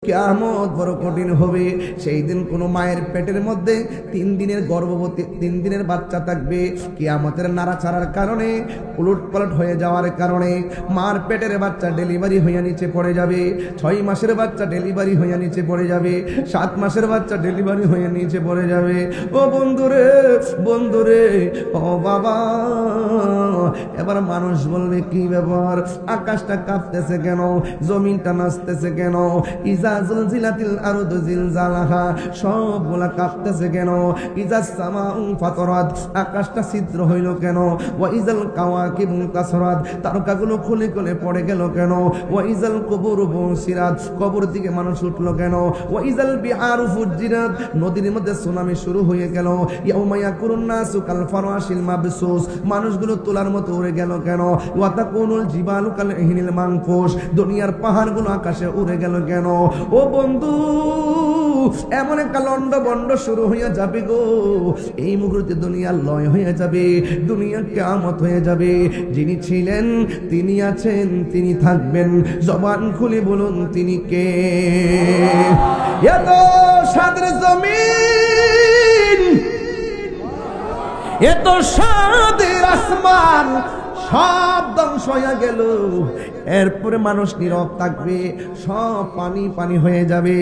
কিয়ামত বড় কঠিন হবে। সেই দিন কোনো মায়ের পেটের মধ্যে 3 দিনের গর্ভবতী 3 দিনের বাচ্চা থাকবে। কিয়ামতের নাড়াচাড়ার কারণে, উলটপালট হয়ে যাওয়ার কারণে মার পেটের বাচ্চা ডেলিভারি হয়ে নিচে পড়ে যাবে। 6 মাসের বাচ্চা ডেলিভারি হয়ে নিচে পড়ে যাবে। 7 মাসের বাচ্চা ডেলিভারি হয়ে নিচে পড়ে যাবে। ও বন্ধুরে, বন্ধুরে, ও বাবা, এবার মানুষ বলবে কি ব্যাপার, আকাশটা কাঁপতেছে কেন, জমিনটা নাচতেছে কেন, ইজা জুলজিলাতিল আরদু জিলজালাহা, সবগুলা কাঁপতেছে কেন, ইজা সামাউ ফাতরাত, আকাশটা ছিদ্র হইল কেন, ওয়া ইজাল কাওয়াকিবু কাসরাত, তারকাগুলো খুলে খুলে পড়ে গেল কেন, ওয়া ইজাল কুবুরু বুসিরাত, কবর থেকে মানুষ উঠলো কেন, ওয়া ইজাল বিহারু ফুজ্জিরাত, নদীর মধ্যে সুনামি শুরু হয়ে গেল, ইয়াউমা ইয়াকুরুন নাসু কাল ফারাশিল মাবসুস, মানুষগুলো তোলার মতো উড়ে গেল কেন, ওয়া তাকুনুল জিবালু কাল ইহনিল মানফুস, দুনিয়ার পাহাড়গুলো আকাশে উড়ে গেল কেন। ও বন্ধু, এমন একটা লন্ড বন্ড শুরু হয়ে যাবে গো, এই মুহূর্তে দুনিয়া লয় হয়ে যাবে, দুনিয়া কিয়ামত হয়ে যাবে। যিনি ছিলেন, তিনি আছেন, তিনি থাকবেন, জবান খুলে বলুন তিনি কে। এত সাদের জমিন, এত সাদের আসমান, সব ধ্বংস হয়ে গেল। এরপরে মানুষ নীরব থাকবে, সব পানি পানি হয়ে যাবে।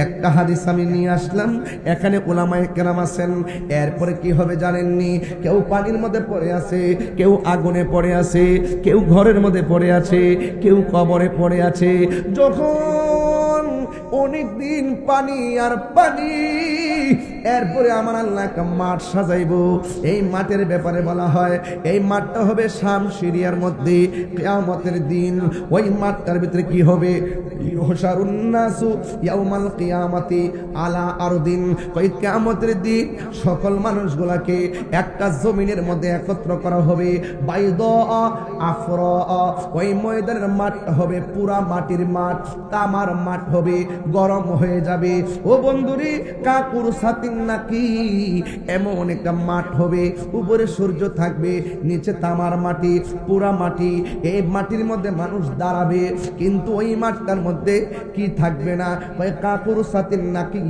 একটা হাদিস আমি নিয়ে আসলাম, এখানে উলামায়ে কেরাম আছেন। এরপরে কি হবে জানেননি? কেউ পানির মধ্যে পড়ে আছে, কেউ আগুনে পড়ে আছে, কেউ ঘরের মধ্যে পড়ে আছে, কেউ কবরে পড়ে আছে। যখন অনেক দিন পানি আর পানি, এরপরে আমার আল্লাহ একটা মাঠ সাজাইব। এই মাঠের ব্যাপারে বলা হয়, এই মাঠটা হবে শাম সিরিয়ার মধ্যে কিয়ামতের দিন। ওই মাঠটার ভিতরে কি হবে? ইউহশারুন নাসু ইয়াউমাল কিয়ামাতি আলা আরদিন, ওই কিয়ামতের দিন সকল মানুষগুলাকে একটা জমিনের মধ্যে একত্র করা হবে। বাইদা আফরা, ওই ময়দানের মাঠ হবে পুরা মাটির মাঠ, তামার মাঠ হবে, গরম হয়ে যাবে। ও বন্ধুরি, কাকুর সাতিন নাকি, এমন একটা মাঠ হবে, উপরে সূর্য থাকবে, নিচে তামার মাটি, পুরা মাটি। এই মাটির মধ্যে মানুষ দাঁড়াবে, কিন্তু ওই মাঠটার মধ্যে কি থাকবে না? ওই কাকুর সাতিন নাকি,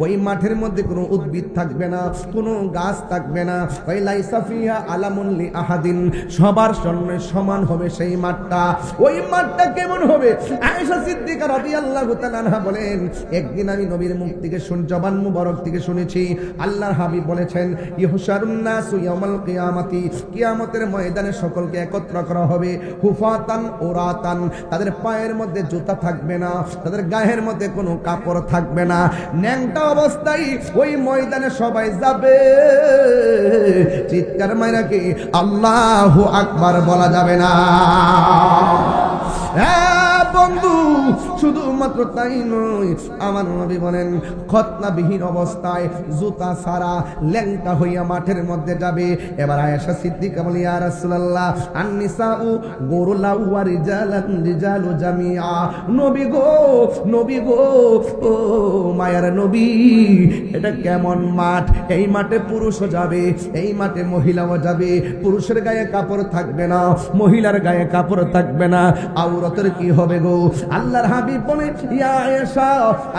ওই মাঠের মধ্যে কোনো উদ্ভিদ থাকবে না, কোনো গাছ থাকবে না। ওই লাইসা ফিহা আলামুন লি আহাদিন, সবার জন্য সমান হবে সেই মাঠটা। ওই মাঠটা কেমন হবে? আয়েশা সিদ্দিকা রাদিয়াল্লাহু তাআলা আনহা বলেন, একদিন আমি নবীর মুখ থেকে জবান মুবারক থেকে শুনেছি, আল্লাহর হাবিব বলেছেন, ইহশারুন নাসু ইয়াউমাল কিয়ামাতি, কিয়ামতের ময়দানে সকলকে একত্র করা হবে, হুফাতান ওরাতান, তাদের পায়ের মধ্যে জুতা থাকবে না, তাদের গায়ের মধ্যে কোনো কাপড় থাকবে না, ন্যাংটা অবস্থায় ওই ময়দানে সবাই যাবে। চিৎকার মাইরা কি আল্লাহু আকবার বলা যাবে না? বন্ধু, শুধুমাত্র তাই নয়, আমার নবী বলেন, খতনাবিহীন অবস্থায় জুতা ছাড়া ল্যাংটা হইয়া মাঠের মধ্যে যাবে। এবার আয়েশা সিদ্দিকা বলে, ইয়া রাসূলুল্লাহ, আন-নিসাউ গুরুলাউ ওয়া রিজালান রিজালু জামিআ, নবী গো, নবী গো, ও মায়ার নবী, এটা কেমন মাঠ? এই মাঠে পুরুষও যাবে, এই মাঠে মহিলাও যাবে, পুরুষের গায়ে কাপড় থাকবে না, মহিলার গায়ে কাপড় থাকবে না, আওরাতের কি হবে গো? আল্লাহর হাবিব বলে, ইয়া আয়েশা,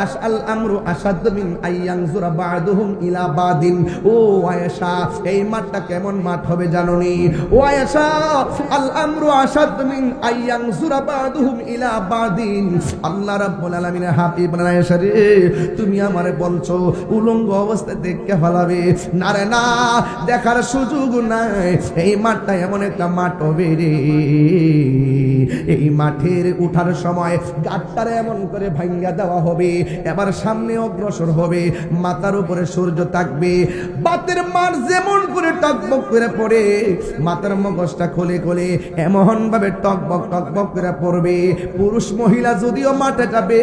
আশআল আমরু আশাদ মিন আইয়ানজুরা বা'দুহুম ইলা বাদিন। ও আয়েশা, এই মাঠটা কেমন মাঠ হবে জানোনি? ও আয়েশা, আল আমরু আশাদ মিন আইয়ানজুরা বা'দুহুম ইলা বাদিন। আল্লাহ রাব্বুল আলামিনের হাবিব বলেন, আয়েশা রে, তুমি আমারে বলছো উলঙ্গ অবস্থায় দেখে ফেলাবে? না রে না, দেখার সুযোগ নাই। এই মাঠটা এমন একটা মাঠ হবে রে, এই মাঠের উঠার সময় গাটটারে এমন করে ভাঙ্গা দেওয়া হবে, এবার সামনে অগ্রসর হবে, মাথার উপরে সূর্য থাকবে, বাতের মার যেমন করে টকবক করে পড়ে, মাথার মগজটা খুলে খুলে এমন ভাবে টকবক টকবক করে পড়বে। পুরুষ মহিলা যদিও মাঠে যাবে,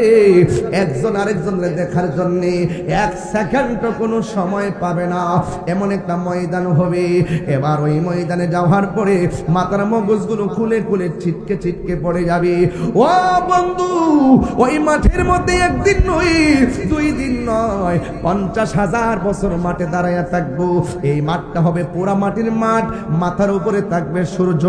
একজন আরেকজনের দেখার জন্য 1 সেকেন্ড কোনো সময় পাবে না, এমন একটা ময়দান হবে। এবার ওই ময়দানে যাওয়ার পরে মাথার মগজগুলো খুলে খুলে ছিটকে ছিটকে পড়ে যাবে। ও বন্ধু, ওই মাঠের মধ্যে একদিন নয়, 2 দিন নয়, 50,000 বছর মাঠে দাঁড়ায়া থাকবো। এই মাঠটা হবে পোড়া মাটির মাঠ, মাথার উপরে থাকবে সূর্য।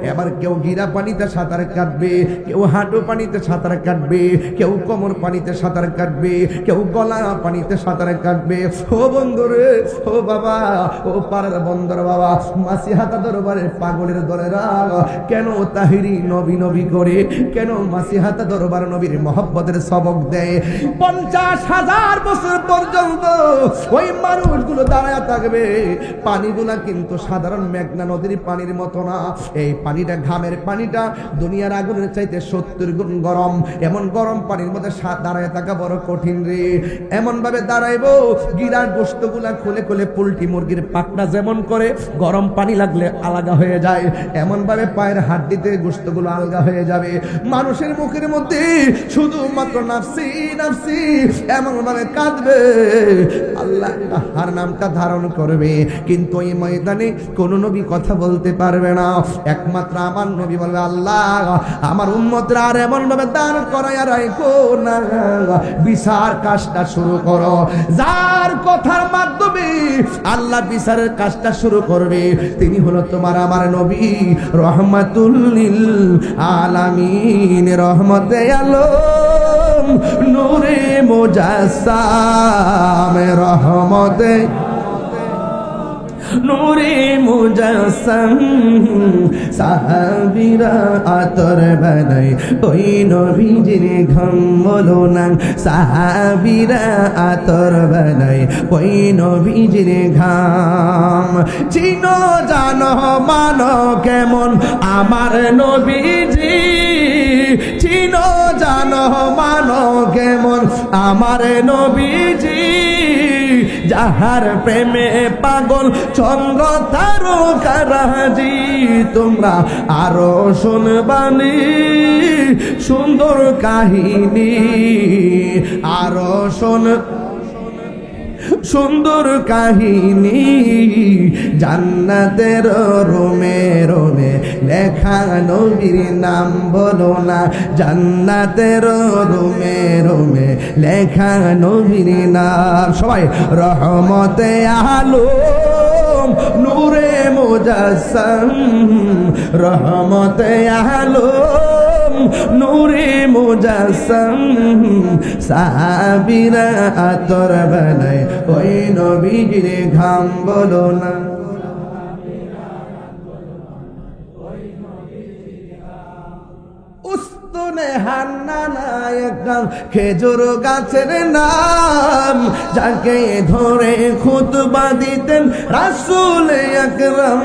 এবার কেউ গিরা পানিতে সাঁতার কাটবে, কেউ হাঁটু পানিতে সাঁতার কাটবে, কেউ কোমর পানিতে সাঁতার কাটবে, কেউ গলা পানিতে সাঁতার কাটবে। ও বন্ধু রে, ও বাবা, ও পাড়ার বন্দর বাবা, মাসিহাতা দরবারের পাগলের দলেরা কেন তাহিরি নবী নবী করে, কেন মাসিহাতা দরবার নবীর মহব্বতের সবক দেয়? 50,000 বছর পর্যন্ত ওই মানুষগুলো দাঁড়ায় থাকবে। পানিগুলা কিন্তু সাধারণ মেঘনা নদীর পানির মতো না। এই পানিটা, ঘামের পানিটা দুনিয়ার আগুনের চাইতে 70 গুণ গরম। এমন গরম পানির মধ্যে দাঁড়ায় থাকা বড় কঠিন রে। এমন ভাবে দাঁড়াইবো, গিরার গোশতগুলা খুলে খুলে পোল্ট্রি মুরগির পাকনা যেমন করে গরম পানি লাগলে আলাদা হয়ে যায়, এমন ভাবে পায়ের হাড্ডিতে গোশতগুলো আলগা হয়ে যাবে। মানুষের মুখের মধ্যে শুধুমাত্র নাফসি নাফসি এমন ভাবে কাঁদবে, আল্লাহ তার নামটা ধারণ করবে। কিন্তু এই ময়দানে কোন নবী কথা বলতে পারবে না, একমাত্র আমার নবী বলবে, আল্লাহ আমার উম্মতরা আর এমন ভাবে দাঁড় করাইয়া রাখো না, বিচার কাজটা শুরু করো। যার কথার মাধ্যমে আল্লাহ বিচারের কাজটা শুরু করবে তিনি হলো তোমার আমার নবী, রহমাতুল লিল আলামিন, রহমতে আলম, নূরে মুজাসসাম, রহমতে নূরে মুজাসসাম। সাহাবীরা আতর বানাই ওই নবীজির ঘাম বলো না, সাহাবীরা আতর বানাই ওই নবীজির ঘাম। চিনো জানো মানো কেমন আমার নবীজি, চিনো জানো মানো কেমন আমার নবীজি, যাহার প্রেমে পাগল চন্দ্র তারকারাজি। তোমরা আরো শুনবানি সুন্দর কাহিনী, আরো সুন্দর কাহিনী, জান্নাতের রোমে রোমে লেখা নবীর নাম বলো না, জান্নাতের রোমে রোমে লেখা নবীর নাম। সবাই রহমতে আলম, নূরে মুজাসসাম, রহমতে আলম, নূরে মুজাসসাম। সাহাবীরা আতর বানাই ওই নবীজির ঘাম বলো না। উস্তুনে হান্নানা একটা খেজুর গাছের নাম, যাকে ধরে খুতবা দিতেন রাসূল আকরাম।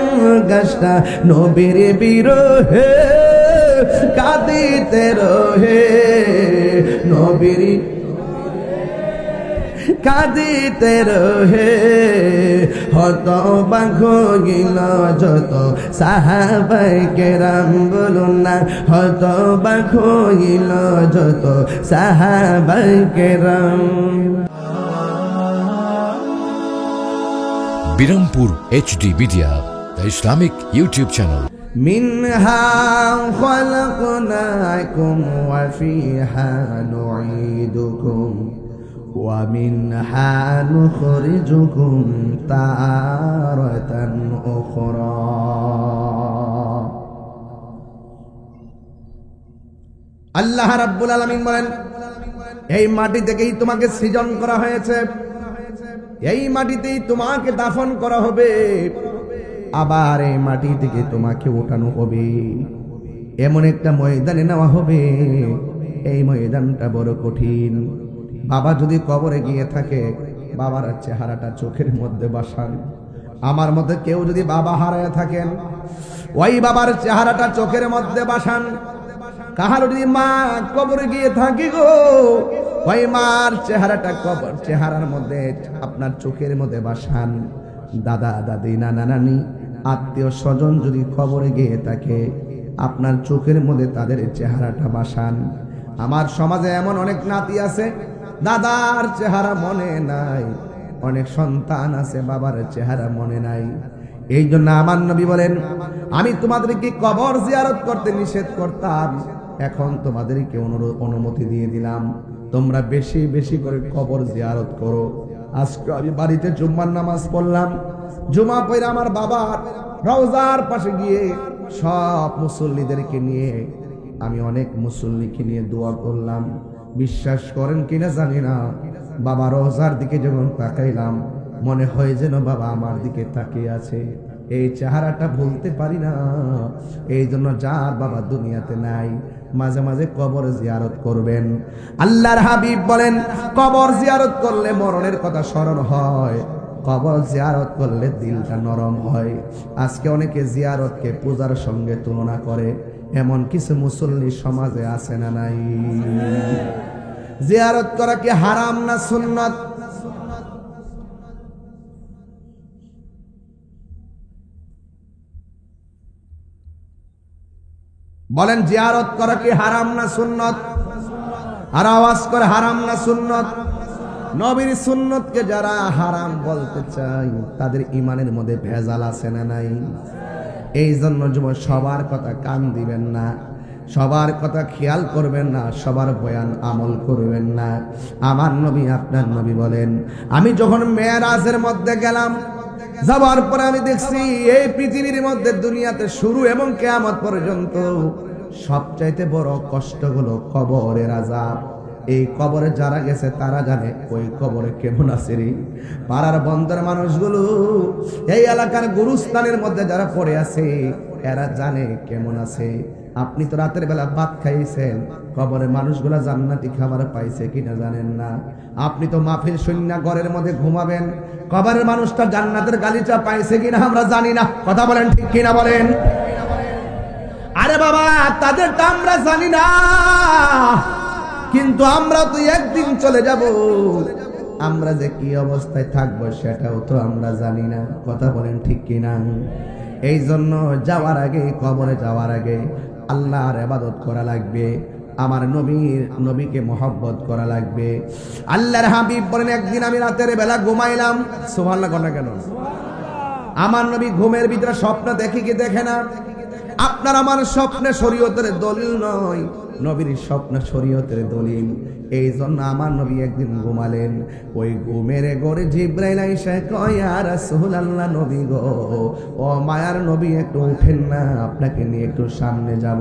গাছটা নবীর বিরহে কাঁদিতে রহে, নবীর কাঁদিতে রহে। হতবাক হইল যত সাহাবায়ে কেরাম, বলুন না, হতবাক হইল যত সাহাবায়ে কেরাম। Birampur HD media, the Islamic YouTube channel. منها خلقناكم وفيها نعيدكم ومنها نخرجكم تارة أخرى। আল্লাহ রাব্বুল আলামিন বলেন, এই মাটি থেকেই তোমাকে সৃজন করা হয়েছে, এই মাটিতেই তোমাকে দাফন করা হবে, আবার এই মাটি থেকে তোমাকে উঠানো হবে, এমন একটা ময়দানে নেওয়া হবে। এই ময়দানটা বড় কঠিন। বাবা যদি কবরে গিয়ে থাকে, বাবার চেহারাটা চোখের মধ্যে বাসান। আমার মধ্যে কেউ যদি বাবা হারায় থাকেন, ওই বাবার চেহারাটা চোখের মধ্যে বাসান। কাহার যদি মা কবরে গিয়ে থাকি গো, ওই মার চেহারাটা কবর চেহারার মধ্যে আপনার চোখের মধ্যে বাসান। দাদা দাদি নানা নানি আত্মীয় স্বজন যদি কবরে গিয়ে থাকে, আপনার চোখের মধ্যে তাদের চেহারাটা বাসান। আমার সমাজে এমন অনেক নাতি আছে দাদার চেহারা মনে নাই, অনেক সন্তান আছে বাবার চেহারা মনে নাই। এই জন্য আমার নবী বলেন, আমি তোমাদেরকে কবর জিয়ারত করতে নিষেধ করতাম, এখন তোমাদেরকে অনুমতি দিয়ে দিলাম, তোমরা বেশি বেশি করে কবর জিয়ারত করো। আজকে আমি বাড়িতে জুম্মার নামাজ পড়লাম, জুমা পড়ে আমার বাবার রওজার পাশে গিয়ে সব মুসল্লিদেরকে নিয়ে, আমি অনেক মুসল্লিকে নিয়ে দোয়া করলাম। বিশ্বাস করেন কিনা জানি না, বাবা রওজার দিকে যখন তাকাইলাম, মনে হয় যেন বাবা আমার দিকে তাকিয়ে আছে। এই চেহারাটা ভুলতে পারি না। এই জন্য যার বাবা দুনিয়াতে নাই, মাঝে মাঝে কবর জিয়ারত করবেন। আল্লাহর হাবিব বলেন, কবর জিয়ারত করলে মরণের কথা স্মরণ হয়, কবর জিয়ারত করলে দিলটা নরম হয়। আজকে অনেকে জিয়ারতকে পূজার সঙ্গে তুলনা করে, এমন কিছু মুসল্লি সমাজে আছে না নাই? জিয়ারত করা কি হারাম না সুন্নাত? বলেন, জিয়ারত করা কি হারাম না সুন্নত? আর আওয়াজ করে হারাম না সুন্নত? নবীর সুন্নতকে যারা হারাম বলতে চায়, তাদের ইমানের মধ্যে ভেজাল আছে না নাই? এই জন্য যুবক, সবার কথা কান দিবেন না, সবার কথা খেয়াল করবেন না, সবার বয়ান আমল করবেন না। আমার নবী, আপনার নবী বলেন, আমি যখন মেরাজের মধ্যে গেলাম, যাবার পরে আমি দেখছি এই পৃথিবীর মধ্যে দুনিয়াতে শুরু এবং কিয়ামত পর্যন্ত সবচাইতে বড় কষ্ট হলো কবরের আযাব। এই কবরে যারা গেছে তারা জানে ওই কবরে কেমন আছে রে। পাড়ার বন্দর মানুষগুলো, এই এলাকার গুরুস্থানের মধ্যে যারা পড়ে আছে, এরা জানে কেমন আছে। আপনি তো রাতের বেলা ভাত খাইছেন, কবরের মানুষগুলা জান্নাতি খাবার পাইছে কিনা জানেন না। আপনি তো মাহফিল শূন্য ঘরের মধ্যে ঘুমাবেন, কবরের মানুষটা জান্নাতের গালিচা পাইছে কিনা আমরা জানি না। কথা বলেন, ঠিক কিনা বলেন? আরে বাবা, তাদেরটা আমরা জানি না, কিন্তু আমরা তো একদিন চলে যাব। আমরা যে কি অবস্থায় থাকবো সেটাও তো আমরা জানি না। কথা বলেন, ঠিক কিনা? এই জন্য যাওয়ার আগে, কবরে যাওয়ার আগে আল্লাহর ইবাদত করা লাগবে, আমার নবীকে মহব্বত করা লাগবে। আল্লাহর হাবিব বলেন, একদিন আমি রাতের বেলা ঘুমাইলাম, সুবহানাল্লাহ কথা কেন? আমার নবী ঘুমের ভিতরে স্বপ্ন দেখে কি দেখে না? আপনার আমার স্বপ্নে শরীয়তের দলিল নয়, নবীর স্বপ্ন শরীয়তের দলিল। এই জন্য আমার নবী একদিন ঘুমালেন, ওই ঘুমের ঘরে জিবরাইল আইসা কয়, ইয়া রাসূলুল্লাহ, নবী গো, ও মায়ার নবী, একটু উঠেন না, আপনাকে নিয়ে একটু সামনে যাব।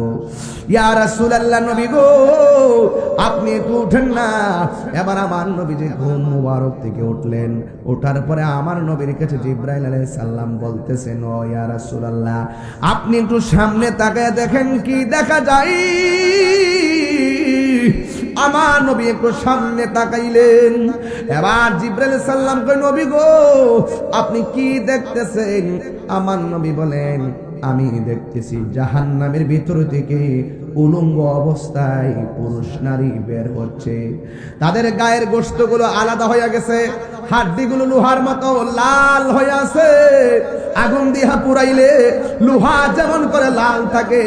ইয়া রাসূলুল্লাহ, নবী গো, আপনি একটু উঠেন না। এবার আমার নবী যে ঘুম মুবারক থেকে উঠলেন, ওঠার পরে আমার নবীর কাছে জিবরাইল আলাইহিস সালাম বলতেছেন, ও ইয়া রাসূলুল্লাহ, আপনি একটু সামনে তাকায় দেখেন কি দেখা যায়। আমার নবী একটু সামনে তাকাইলেন। এবার জিবরাইল সাল্লাম কয়, নবী গো, আপনি কি দেখতেছেন? আমার নবী বলেন, আমি দেখতেছি জাহান্নামের ভিতর থেকে উলঙ্গ অবস্থায় পুরুষ নারী বের হচ্ছে। তাদের গায়ের গোশতগুলো আলাদা হয়ে গেছে, হাড্ডিগুলো লোহার মতো লাল হয়ে আছে। আগুন দিয়া পুরাইলে লোহা যেমন করে লাল থাকে,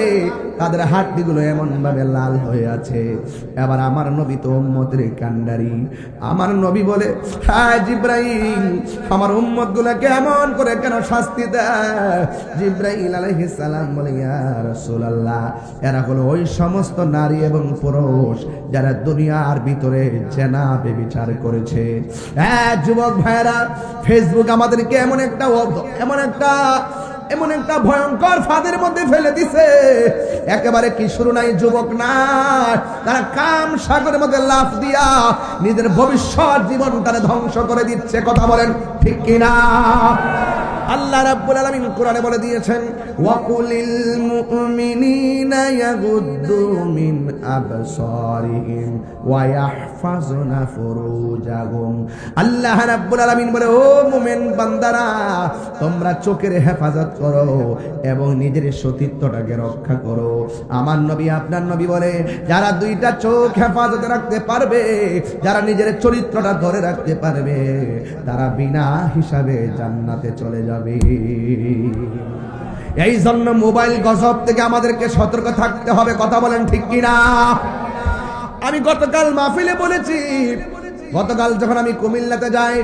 তাদের হাড্ডিগুলো এমন ভাবে লাল হয়ে আছে। এবার আমার নবী তো উম্মতের কান্ডারি। আমার নবী বলে, হ্যাঁ জিবরাইল, আমার উম্মত গুলাকে এমন করে কেন শাস্তি দেয়? জিবরাইল আলাইহিস সালাম বলে, ইয়া রাসূলুল্লাহ, এরা হলো ওই সমস্ত নারী এবং পুরুষ যারা দুনিয়ার ভিতরে জেনা ব্যভিচার করেছে। হ্যাঁ যুবক ভাইরা, ফেসবুক আমাদেরকে এমন একটা ভয়ঙ্কর ফাঁদের মধ্যে ফেলে দিছে। একেবারে কিশোর নাই, যুবক না, তারা কাম সাগরের মধ্যে লাফ দিয়া নিজের ভবিষ্যৎ জীবনটারে ধ্বংস করে দিচ্ছে। কথা বলেন, ঠিক কিনা? আল্লাহ রাব্বুল আলামিন কোরআনে বলে দিয়েছেন, ওয়াকুলিল মুমিনিনা ইয়াগুদ্দু মিন আবসারিহিম ওয়া ইয়াহফাজুনা ফুরুজাহুম। আল্লাহ রাব্বুল আলামিন বলে, ও মুমিন বান্দারা, তোমরা চোখের হেফাজত করো এবং নিজের সতীত্বটাকে রক্ষা করো। আমার নবী, আপনার নবী বলে, যারা দুইটা চোখ হেফাজতে রাখতে পারবে, যারা নিজের চরিত্রটা ধরে রাখতে পারবে, তারা বিনা হিসাবে জান্নাতে চলে যাবে। এই জন্য মোবাইল গজব থেকে আমাদেরকে সতর্ক থাকতে হবে। কথা বলেন, ঠিক কিনা? আমি গতকাল মাহফিলে বলেছি, গতকাল যখন আমি কুমিল্লাতে যাই,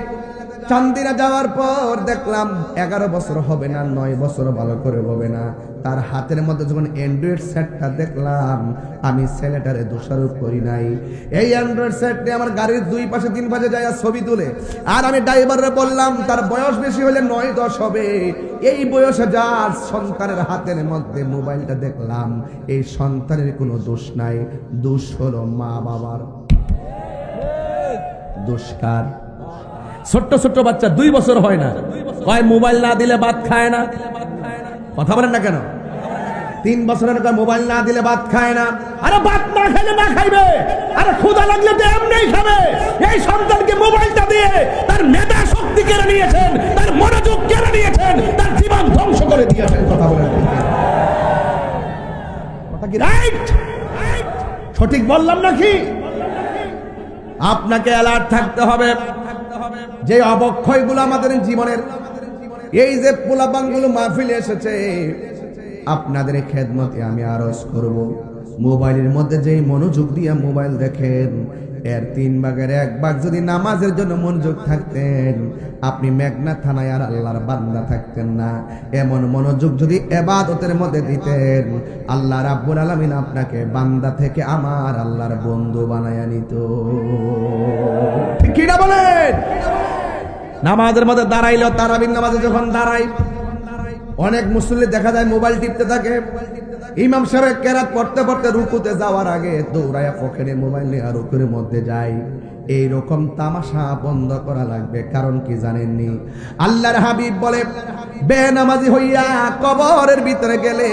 চান্দিনা যাওয়ার পর দেখলাম 11 বছর হবে না, 9 বছর ভালো করে হবে না, তার হাতের মধ্যে যখন অ্যান্ড্রয়েড সেটটা দেখলাম, আমি ছেলেটারে দোষারোপ করি নাই। এই অ্যান্ড্রয়েড সেটটি আমার গাড়ির 2 পাশে 3 পাশে যায় ছবি তুলে, আর আমি ড্রাইভাররে বললাম তার বয়স বেশি হলে 9-10 হবে, এই বয়সে যার সন্তানের হাতের মধ্যে মোবাইলটা দেখলাম, এই সন্তানের কোনো দোষ নাই, দোষ হলো মা বাবার। দোষকার ছোট্ট ছোট্ট বাচ্চা 2 বছর হয় না, কয় মোবাইল না দিলে ভাত খায় না। কথা বলেন না কেন? 3 বছরের মোবাইল না দিলে ভাত খায় না। আরে ভাত না খাইলে না খাইবে, আরে ক্ষুধা লাগলে তো এমনিই খাবে। এই সন্তানকে মোবাইলটা দিয়ে তার মেধা শক্তি কেড়ে নিয়েছেন, তার মনোযোগ কেড়ে নিয়েছেন, তার জীবন ধ্বংস করে দিয়েছেন। কথা বলেন, কথা কি রাইট? সঠিক বললাম নাকি? আপনাকে অ্যালার্ট থাকতে হবে যে অবক্ষয়গুলো আমাদের জীবনের, এই যে পোলাপানগুলো মাহফিলে এসেছে, আপনাদের খেদমতে আমি আরজ করব, মোবাইলের মধ্যে যেই মনোযোগ দিয়ে মোবাইল দেখেন, এর 3 ভাগের 1 ভাগ যদি নামাজের জন্য মনোযোগ থাকতেন, আপনি মেঘনা থানায় আর আল্লাহর বান্দা থাকতেন না। এমন মনোযোগ যদি ইবাদতের মধ্যে দিতেন, আল্লাহ রাব্বুল আলামিন আপনাকে বান্দা থেকে আমার আল্লাহর বন্ধু বানায়া নিত। ঠিক কি না বলেন? নামাজের মধ্যে দাঁড়াইলেও, তারাবির নামাজে যখন দাঁড়াই, অনেক মুসল্লি দেখা যায় মোবাইল টিপতে থাকে। ইমাম সাহেব কেরাত পড়তে পড়তে রুকুতে যাওয়ার আগে দৌড়ায়া পকেটে মোবাইল নিয়ে রুকুর মধ্যে যায়। এইরকম তামাশা বন্ধ করা লাগবে। কারণ কি জানেননি? আল্লাহর হাবিব বলে, বেনামাজি হইয়া কবরের ভিতরে গেলে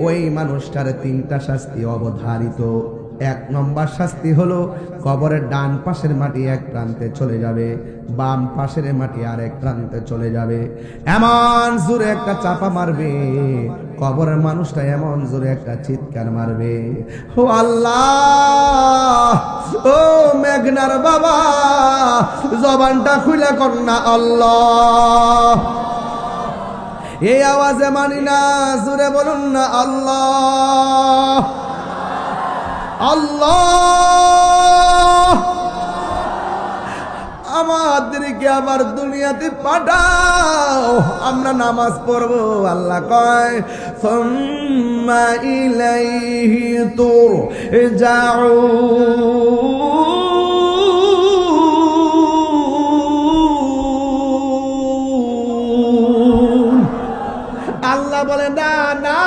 ওই মানুষটার 3টা শাস্তি অবধারিত। 1 নম্বর শাস্তি হলো কবরের ডান পাশের মাটি এক প্রান্তে চলে যাবে, বাম পাশের মাটি আরেক প্রান্তে চলে যাবে। এমন জোরে একটা চাপা মারবে, কবরের মানুষটা এমন জোরে একটা চিৎকার মারবে, ও আল্লাহ, ও মেঘনার বাবা, জবানটা খুলে কর না আল্লাহ। এই আওয়াজে মানি না, জোরে বলুন না আল্লাহ, আল্লাহ। আমাদেরকে আবার দুনিয়াতে পাঠাও, আমরা নামাজ পড়বো। আল্লাহ কয়, সুম্মা ইলাইহি তুরজাউন। আল্লাহ বলে, না না,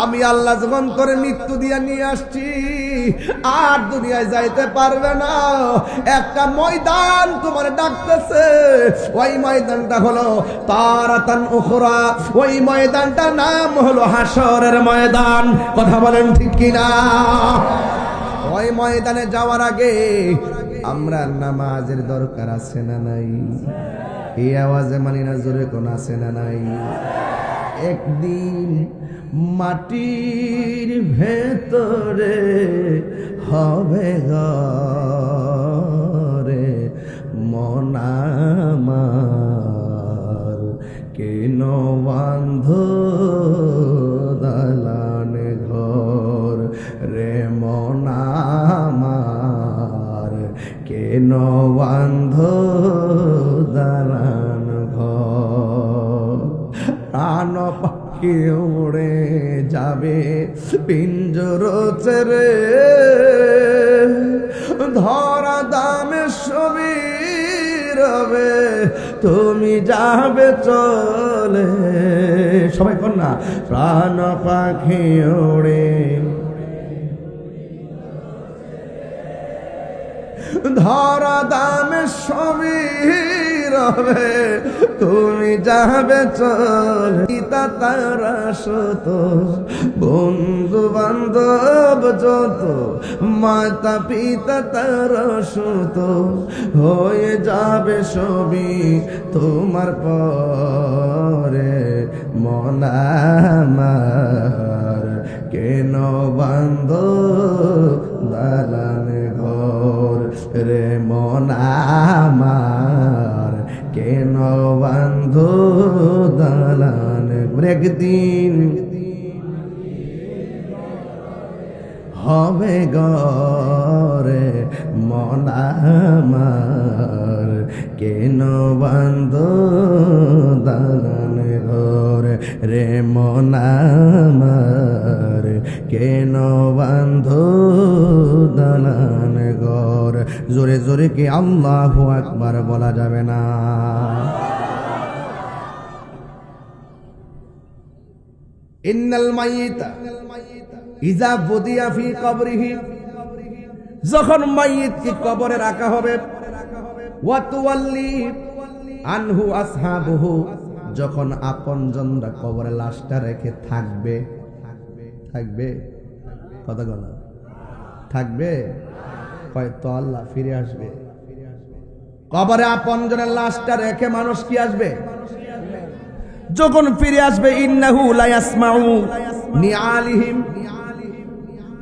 আমি আল্লাহ যখন করে মৃত্যু দিয়া নিয়ে আসছি, আর দুনিয়ায় যাইতে পারবে না। একটা ময়দান তোমার ডাকতেছে, ওই ময়দানটা হলো তারাতান উখরা, ওই ময়দানটা নাম হলো হাসরের ময়দান। কথা বলেন ঠিক কিনা? ওই ময়দানে যাওয়ার আগে আমরা নামাজের দরকার আছে না নাই? এই আওয়াজে মানি না, জোরে কোন আছে না নাই? একদিন মাটির ভেতরে হবে ঘরে মন আমার, কেন বান্ধ দালান ঘর রে মন আমার, কেন বান্ধ দালান ঘর। প্রাণ পাখি উড়ে যাবে পিঞ্জর ছেড়ে, ধরা দামে সবই রবে, তুমি যাবে চলে। সবাই কর না, প্রাণ পাখি উড়ে ধরা দামে সবই রবে, তুমি যাবে চলে। পিতা তারা শত, বন্ধু বান্ধব যত, মাতা পিতা তারা শত, হয়ে যাবে সবই তোমার পরে মন আমার, কেন বান্ধ দালান ঘর রে মন আমার, কেন বান্ধ দালান। একদিন হবে ঘরে মন আমার কেন বান্ধ দালান ঘর রে মন আমার কেন বান্ধ দালান ঘর। জোরে জোরে কি আল্লাহু আকবার বলা যাবে না? ইন্নাল মাইয়িতা ইযা বুদিয়া ফি কবরিহি, যখন মাইয়িতকে কবরে রাখা হবে, ওয়া তুওয়াল্লি আনহু আসহাবুহু, যখন আপনজনরা কবরে লাশটা রেখে থাকবে, থাকবে কথা বলা থাকবে, হয়তো আল্লাহ ফিরে আসবে। কবরে আপনজনের লাশটা রেখে মানুষ কি আসবে? যখন ফিরে আসবে, ইন্নাহু লা ইয়াসমাউ নিআলিহিম,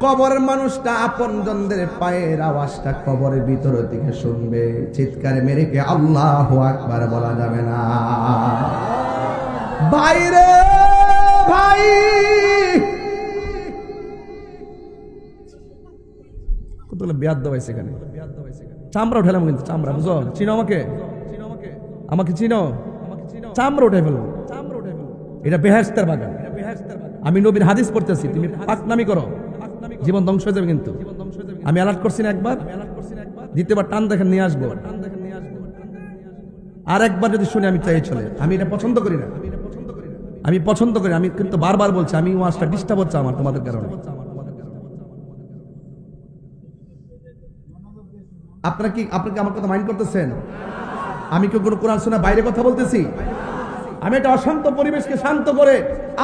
কবরের মানুষটা আপনজনদের পায়ের আওয়াজটা কবরের ভিতর থেকে শুনবে। চিৎকারে মেরে কে আল্লাহু আকবার বলা যাবে না? বাইরে ভাই, কতগুলো বেয়াদ দেওয়াইছে এখানে, চামড়া উঠালাম কিন্তু, চামড়া বুঝো, চিনো আমাকে, আমাকে চিনো, চামড়া উঠে ফেলো, এটা বেহেশতের বাগান। আমি নবীর হাদিস পড়তেছি, তুমি পাকনামি করো জীবন ধ্বংস হয়ে যাবে। কিন্তু আমি অ্যালার্ট করছি না একবার, দ্বিতীয়বার টান দেখেন নিয়ে আসবো, আর একবার যদি শুনে আমি চাই চলে। আমি এটা পছন্দ করি না, আমি পছন্দ করি, আমি কিন্তু বারবার বলছি, আমি ওয়াজটা ডিস্টার্ব হচ্ছে আমার তোমাদের কারণে। আপনারা কি আমার কথা মাইন্ড করতেছেন? আমি কি কোনো কোরআন শোনা বাইরে কথা বলতেছি? আমি একটা অশান্ত পরিবেশকে শান্ত করে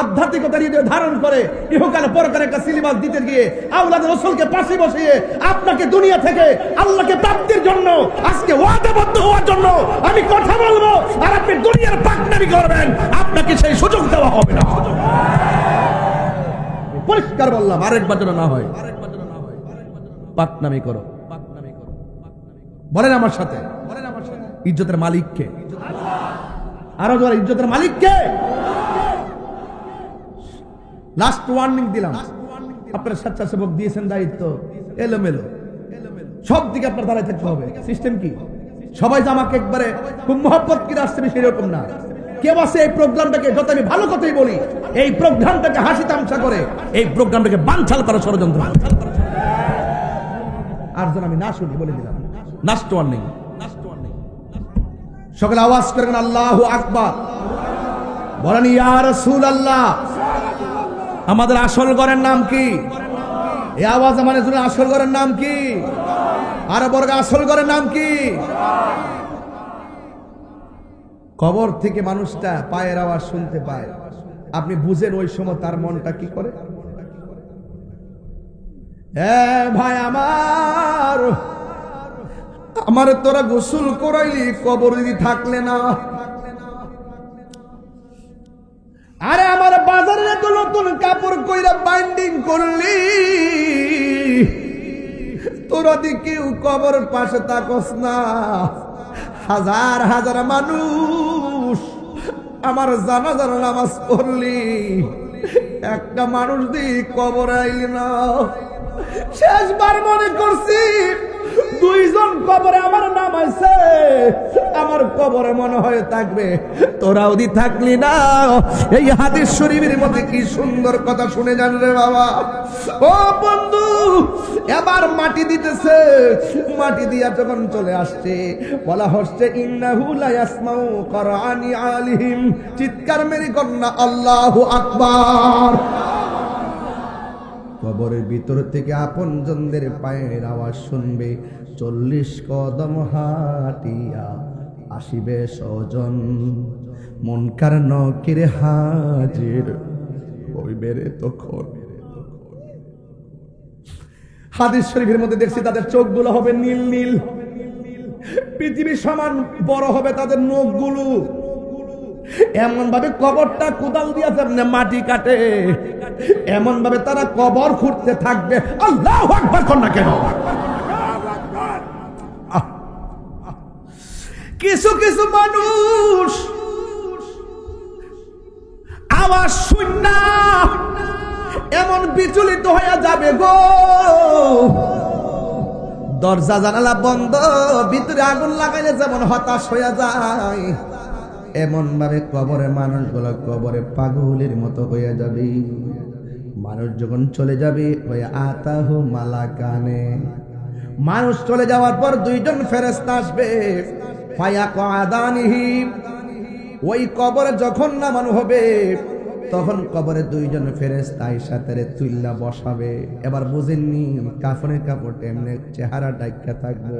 আধ্যাত্মিকতা হৃদয়ে ধারণ করে ইহকাল পরকালে একটা সিলেবাস দিতে গিয়ে আওলাদে রাসূলকে পাশে বসিয়ে আপনাকে দুনিয়া থেকে আল্লাহকে প্রাপ্তির জন্য আজকে ওয়াদাবদ্ধ হওয়ার জন্য আমি কথা বলবো, আর আপনি দুনিয়ার পাকনামি করবেন, আপনাকে সেই সুযোগ দেওয়া হবে না। পরিষ্কার বললাম, আরেকবার যেন না হয়। পাকনামি করো, বলেন আমার সাথে, ইজ্জতের মালিককে, আরো জোরে, ইজ্জতের মালিককে। লাস্ট ওয়ার্নিং দিলাম, আপনার স্বেচ্ছাসেবক দিয়েছেন দায়িত্ব, এলোমেলো সব দিকে আপনার দাঁড়ায় থাকতে হবে। সিস্টেম কি? সবাই যে আমাকে একবারে খুব মহব্বত করে আসছে সেরকম না। কেউ আছে এই প্রোগ্রামটাকে, যত আমি ভালো কথাই বলি, এই প্রোগ্রামটাকে হাসি তামসা করে এই প্রোগ্রামটাকে বানচাল করার ষড়যন্ত্র। আর যেন আমি না শুনি বলে দিলাম, লাস্ট ওয়ার্নিং। সকলে আওয়াজ করবেন আল্লাহু আকবার, বলেন ইয়া রাসূলুল্লাহ। আমাদের আসল ঘরের নাম কি? এই আওয়াজ আমাদের জন্য আসল ঘরের নাম কি? আর বর্গ আসল ঘরের নাম কি? কবর থেকে মানুষটা পায়ের আওয়াজ শুনতে পায়, আপনি বুঝেন ওই সময় তার মনটা কি করে? ভাই আমার, আমার তোরা গোসল করাইলি, কবর যদি থাকলে না। আরে আমার বাজারে তো নতুন কাপড় কইরা বাইন্ডিং করলি, তোরা দি কেউ কবর পাশে তাকস না। হাজার হাজার মানুষ আমার জানাজার নামাজ পড়লি, একটা মানুষ দি কবর আইলি না। শেষবার মনে করছি দুইজন কবরে আমার নাম আছে, আমার কবরে মনে হয় থাকবে, তোরাও দি থাকলি না। এই হাদিস শরীফের মধ্যে কি সুন্দর কথা শুনে যান রে বাবা। ও বন্ধু, এবার মাটি দিতেছে, মাটি দিয়া যখন চলে আসছে, বলা হচ্ছে ইন্নাহু লা ইয়াসমাউ করানি আলিহিম, চিৎকার মেরে কন্যা আল্লাহু আকবার। কবরের ভিতর থেকে আপনজনদের পায়ের আওয়াজ শুনবে, 40 কদম হাঁটিয়া আসিবে স্বজন, মুনকার নকির হাজির হইবে রে তখন। হাদিস শরীফের মধ্যে দেখছি তাদের চোখগুলো হবে নীল নীল, পৃথিবী সমান বড় হবে তাদের নখগুলো। এমন ভাবে কবরটা কোদাল দিয়া মাটি কাটে, এমন ভাবে তারা কবর খুঁড়তে থাকবে। আল্লাহু আকবার কর না কেন? কিছু কিছু মানুষ আওয়াজ শুননা এমন বিচলিত হয়ে যাবে গো, দরজা জানালা বন্ধ, ভিতরে আগুন লাগাইলে যেমন হতাশ হয়ে যায়, এমন ভাবে কবরে মানুষগুলো কবরে পাগলের মতো হয়ে যাবে। মানুষ যখন চলে যাবে ওই আতাহু মালাকানে, মানুষ চলে যাওয়ার পর দুইজন ফেরেশতা আসবে, ফায়াকাদানিহি, ওই কবরে যখন নামানো হবে তখন কবরে দুইজন ফেরেশতা সাথে তুইল্লা বসাবে। এবার বুঝেননি কাফনের কাপড় এমনি চেহারা ডাইকা থাকবো,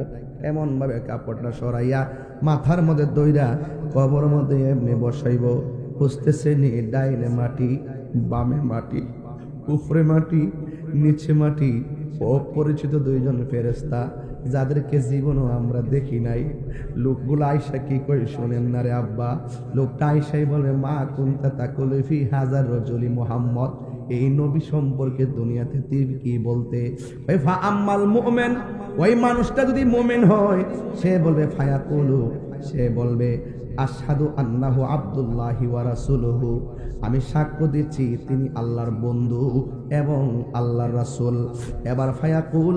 এমন ভাবে কাপড়টা সরাইয়া মাথার মধ্যে দইরা কবর মধ্যে এমনি বসাইব। বুঝতেছে নি ডাইনে মাটি, বামে মাটি, উপরে মাটি, নিচে মাটি, অপরিচিত দুইজন ফেরেশতা যাদেরকে জীবনও আমরা দেখি নাই। লোকগুলো আয়সা কি করে শোনেন না রে আব্বা, লোকটা আয়সাই বলে মা কুনতা তাকুলু ফি হাজার রাজুলি মুহাম্মদ, এই নবী সম্পর্কে দুনিয়াতে তুই কি বলতে? ওই ফা আম্মাল মুমিন, ওই মানুষটা যদি মুমিন হয় সে বলবে ফায়াকুলু, সে বলবে আশহাদু আন্নাহু আব্দুল্লাহি ওয়া রাসূলুহু, আমি সাক্ষ্য দিচ্ছি তিনি আল্লাহর বন্ধু এবং আল্লাহর রাসূল। এবার ফায়াকুল,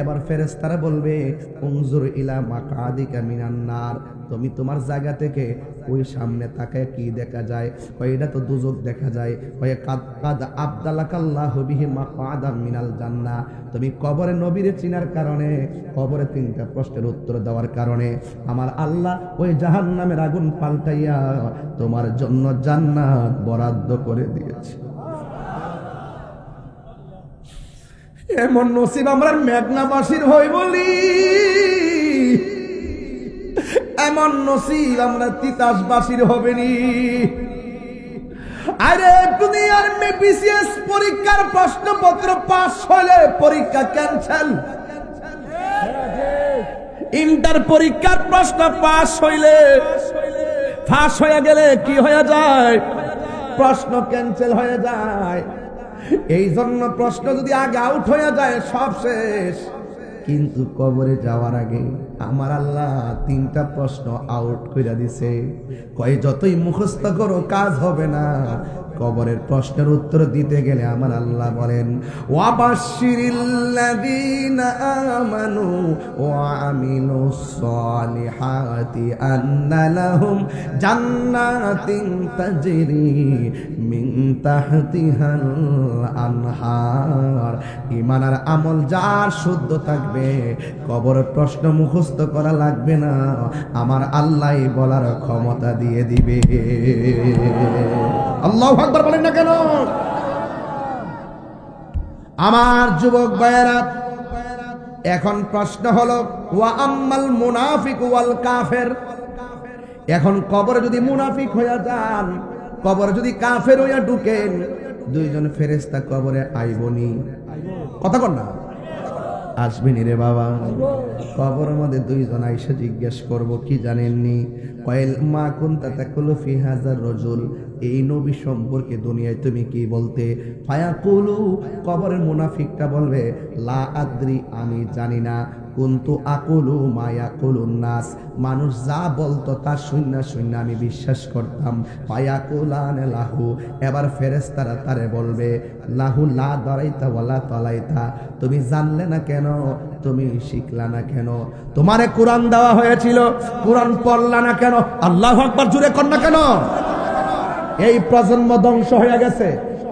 এবার ফেরেশতারা বলবে উনজুর ইলা মাকাদিকা মিনান নার, তুমি তোমার জায়গা থেকে ওই সামনে তাকায় কি দেখা যায়? এটা তো দুজক দেখা যায়। কাদ আবদালাকাল্লাহু বিহি মাকাদাম মিনাল জান্নাহ, তুমি কবরে নবীর চিনার কারণে, কবরে তিনটা প্রশ্নের উত্তর দেওয়ার কারণে আমার আল্লাহ ওই জাহান্নামের আগুন পাল্টাইয়া তোমার জন্য জান্নাত বরাদ্দ করে দিয়েছে। এমন নসিব আমরা মেঘনাবাসীর হই বলি, এমন নসিব আমরা তিতাসবাসীর হবেনি। আরে দুনিয়ার বিসিএস পরীক্ষার প্রশ্নপত্র পাস হলে পরীক্ষা ক্যান্সেল, ইন্টার পরীক্ষার প্রশ্ন পাস হইলে, ফাঁস হয়ে গেলে কি হয়ে যায়? প্রশ্ন ক্যান্সেল হয়ে যায়। এই জন্য প্রশ্ন যদি আগে আউট হয়ে যায় সব শেষ। কিন্তু কবরে যাওয়ার আগে আমার আল্লাহ তিনটা প্রশ্ন আউট করে দিছে। কয় যতই মুখস্থ করো কাজ হবে না, কবরের প্রশ্নের উত্তর দিতে গেলে আমার আল্লাহ বলেন ওয়াবাশশিরিল্লাযীনা আমানু ওয়া আমিলুস সালিহাতি আন্না লাহুম জান্নাতিন তাজরি মিন তাহতিহাল আনহার। ঈমান আর আমল যার শুদ্ধ থাকবে কবরের প্রশ্ন মুখস্থ করা লাগবে না, আমার আল্লাহই বলার ক্ষমতা দিয়ে দিবে। আল্লাহু আকবার বলেন না কেন? আমার যুবক ভাইয়েরা, এখন প্রশ্ন হলো ওয়া আম্মাল মুনাফিক ওয়াল কাফের, এখন কবরে যদি মুনাফিক হইয়া যান, কবরে যদি কাফের হইয়া ঢুকেন, দুইজন ফেরেশতা কবরে আইবনি? কথা কর না, আসবেনি রে বাবা। কবরের মধ্যে দুইজন আইসা জিজ্ঞেস করবো কি জানেননি? কয়েল মা কুনতা তাকুলু ফি হাযার রাজুল, এই নবী সম্পর্কে দুনিয়ায় তুমি কি বলতে? ফায়াকুলু, কবরের মুনাফিকটা বলবে লা আদ্রি, আমি জানি না। কুনতু আকুলু মা ইয়াকুলুন নাস, মানুষ যা বলতো তা শূন্য শূন্য আমি বিশ্বাস করতাম। ফায়াকুলান লাহু, এবার ফেরেশতারা তারে বলবে লাহু লা দারাইতা ওয়ালা তালাইতা, তুমি জানলে না কেন, তুমি শিখলা না কেন? তোমারে কোরআন দেওয়া হয়েছিল, কোরআন পড়লা না কেন? আল্লাহু আকবার জুড়ে কর না কেন? এই প্রজন্ম ধ্বংস হয়ে গেছে,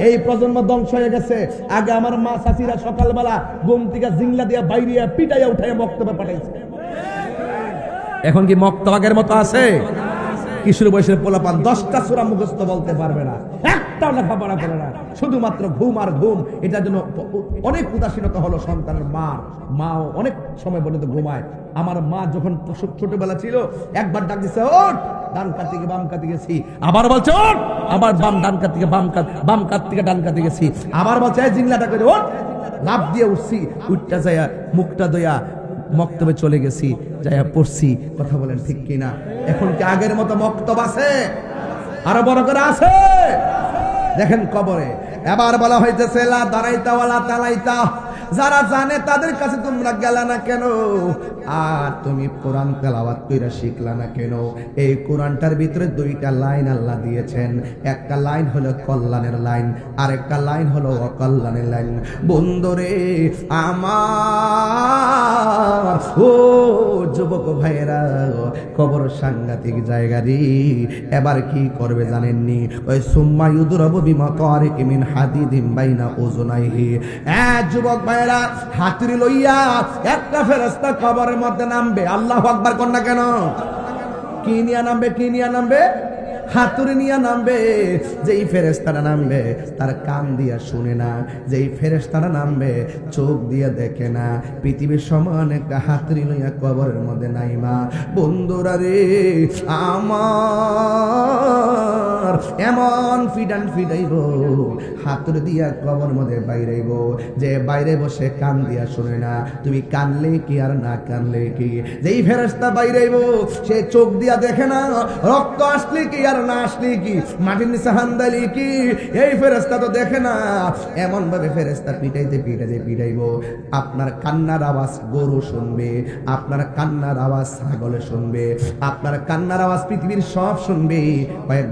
এই প্রজন্ম ধ্বংস হয়ে গেছে। আগে আমার মা চাচিরা সকালবেলা ঘুম থেকে জিংলা দিয়া বাইরে পিটাইয়া উঠাইয়া বক্তব্য পাঠাইছে। এখন কি মক্তব আগের মতো আছে? কিশোর বয়সের পোলাপান 10টা সূরা মুখস্থ বলতে পারবে না, একটাও লেখাপড়া করে না, শুধুমাত্র ঘুম আর ঘুম। এটার জন্য অনেক উদাসীনতা হলো সন্তানের মাও অনেক সময় পর্যন্ত ঘুমায়। আমার মা যখন ছোটবেলা ছিল একবার ডাক দিছে ওঠ, ডান কাত থেকে বাম কাতে গেছি, আবার বলছে ওঠ, আবার ডান কাত থেকে বাম কাত থেকে ডান কাতে গেছি, আবার বলছে এই জিংলাটা করে ওঠ, লাফ দিয়ে উঠছি, উঠটা যাইয়া মুখটা দইয়া মক্তবে চলে গেছি, যাইয়া পড়ছি। কথা বলেন ঠিক কিনা? এখন কি আগের মতো মক্তব আছে? আরো বড় করে আছে? দেখেন কবরে এবার বলা হইতেছে লা দারাইতা ওয়ালা তালাইতা, যারা জানে তাদের কাছে তোমরা গেলা না কেন? আর তুমি কোরআন তেলাওয়াত কইরা শিখলা না কেন? এই কোরআনটার ভিতরে দুইটা লাইন আল্লাহ দিয়েছেন। একটা লাইন হলো কল্যাণের লাইন, আর একটা লাইন হলো অকল্যাণের লাইন। বন্ধুরে আমার, ও যুবক ভাইয়েরা, কবর সাংঘাতিক জায়গা রে। এবার কি করবে জানেননি? ওই সুম্মা ইউদরাবু বিমাকারিকি মিন হাদিদিম বাইনা উযুনাইহি। যুবক ভাইয়েরা, হাতুড়ি লইয়া একটা ফেরেশতা কবরের মধ্যে নামবে। আল্লাহু আকবার কোন না কেন? কি নিয়ে নামবে? কি নিয়ে নামবে? হাতুড়ি নিয়ে নামবে। যেই ফেরেশতারা নামবে তার কান দিয়া শুনে না, যেই ফেরেশতারা নামবে চোখ দিয়ে দেখে না। পৃথিবীর সমান একটা হাতুড়ি লইয়া কবরের মধ্যে নাইমা। বন্ধুরা রে আমার, এমন ফিডান ফিডাইব, হাতুড়ি দিয়া কবর মধ্যে বাইরাইব, যে বাইরে বসে কান দিয়া শুনে না। তুমি কানলে কি আর না কানলে কি? যেই ফেরেশতা বাইরাইব সে চোখ দিয়া দেখে না, রক্ত আসলে কি আর না আসলে কি, মাটির নিচে হান্দালি কি, এই ফেরেশতা তো দেখে না। এমন ভাবে ফেরেশতা পিটাইতে পিটাইতে পিটাইব, আপনার কান্নার আওয়াজ গরু শুনবে, আপনার কান্নার আওয়াজ ছাগলে শুনবে, আপনার কান্নার আওয়াজ পৃথিবীর সব শুনবে।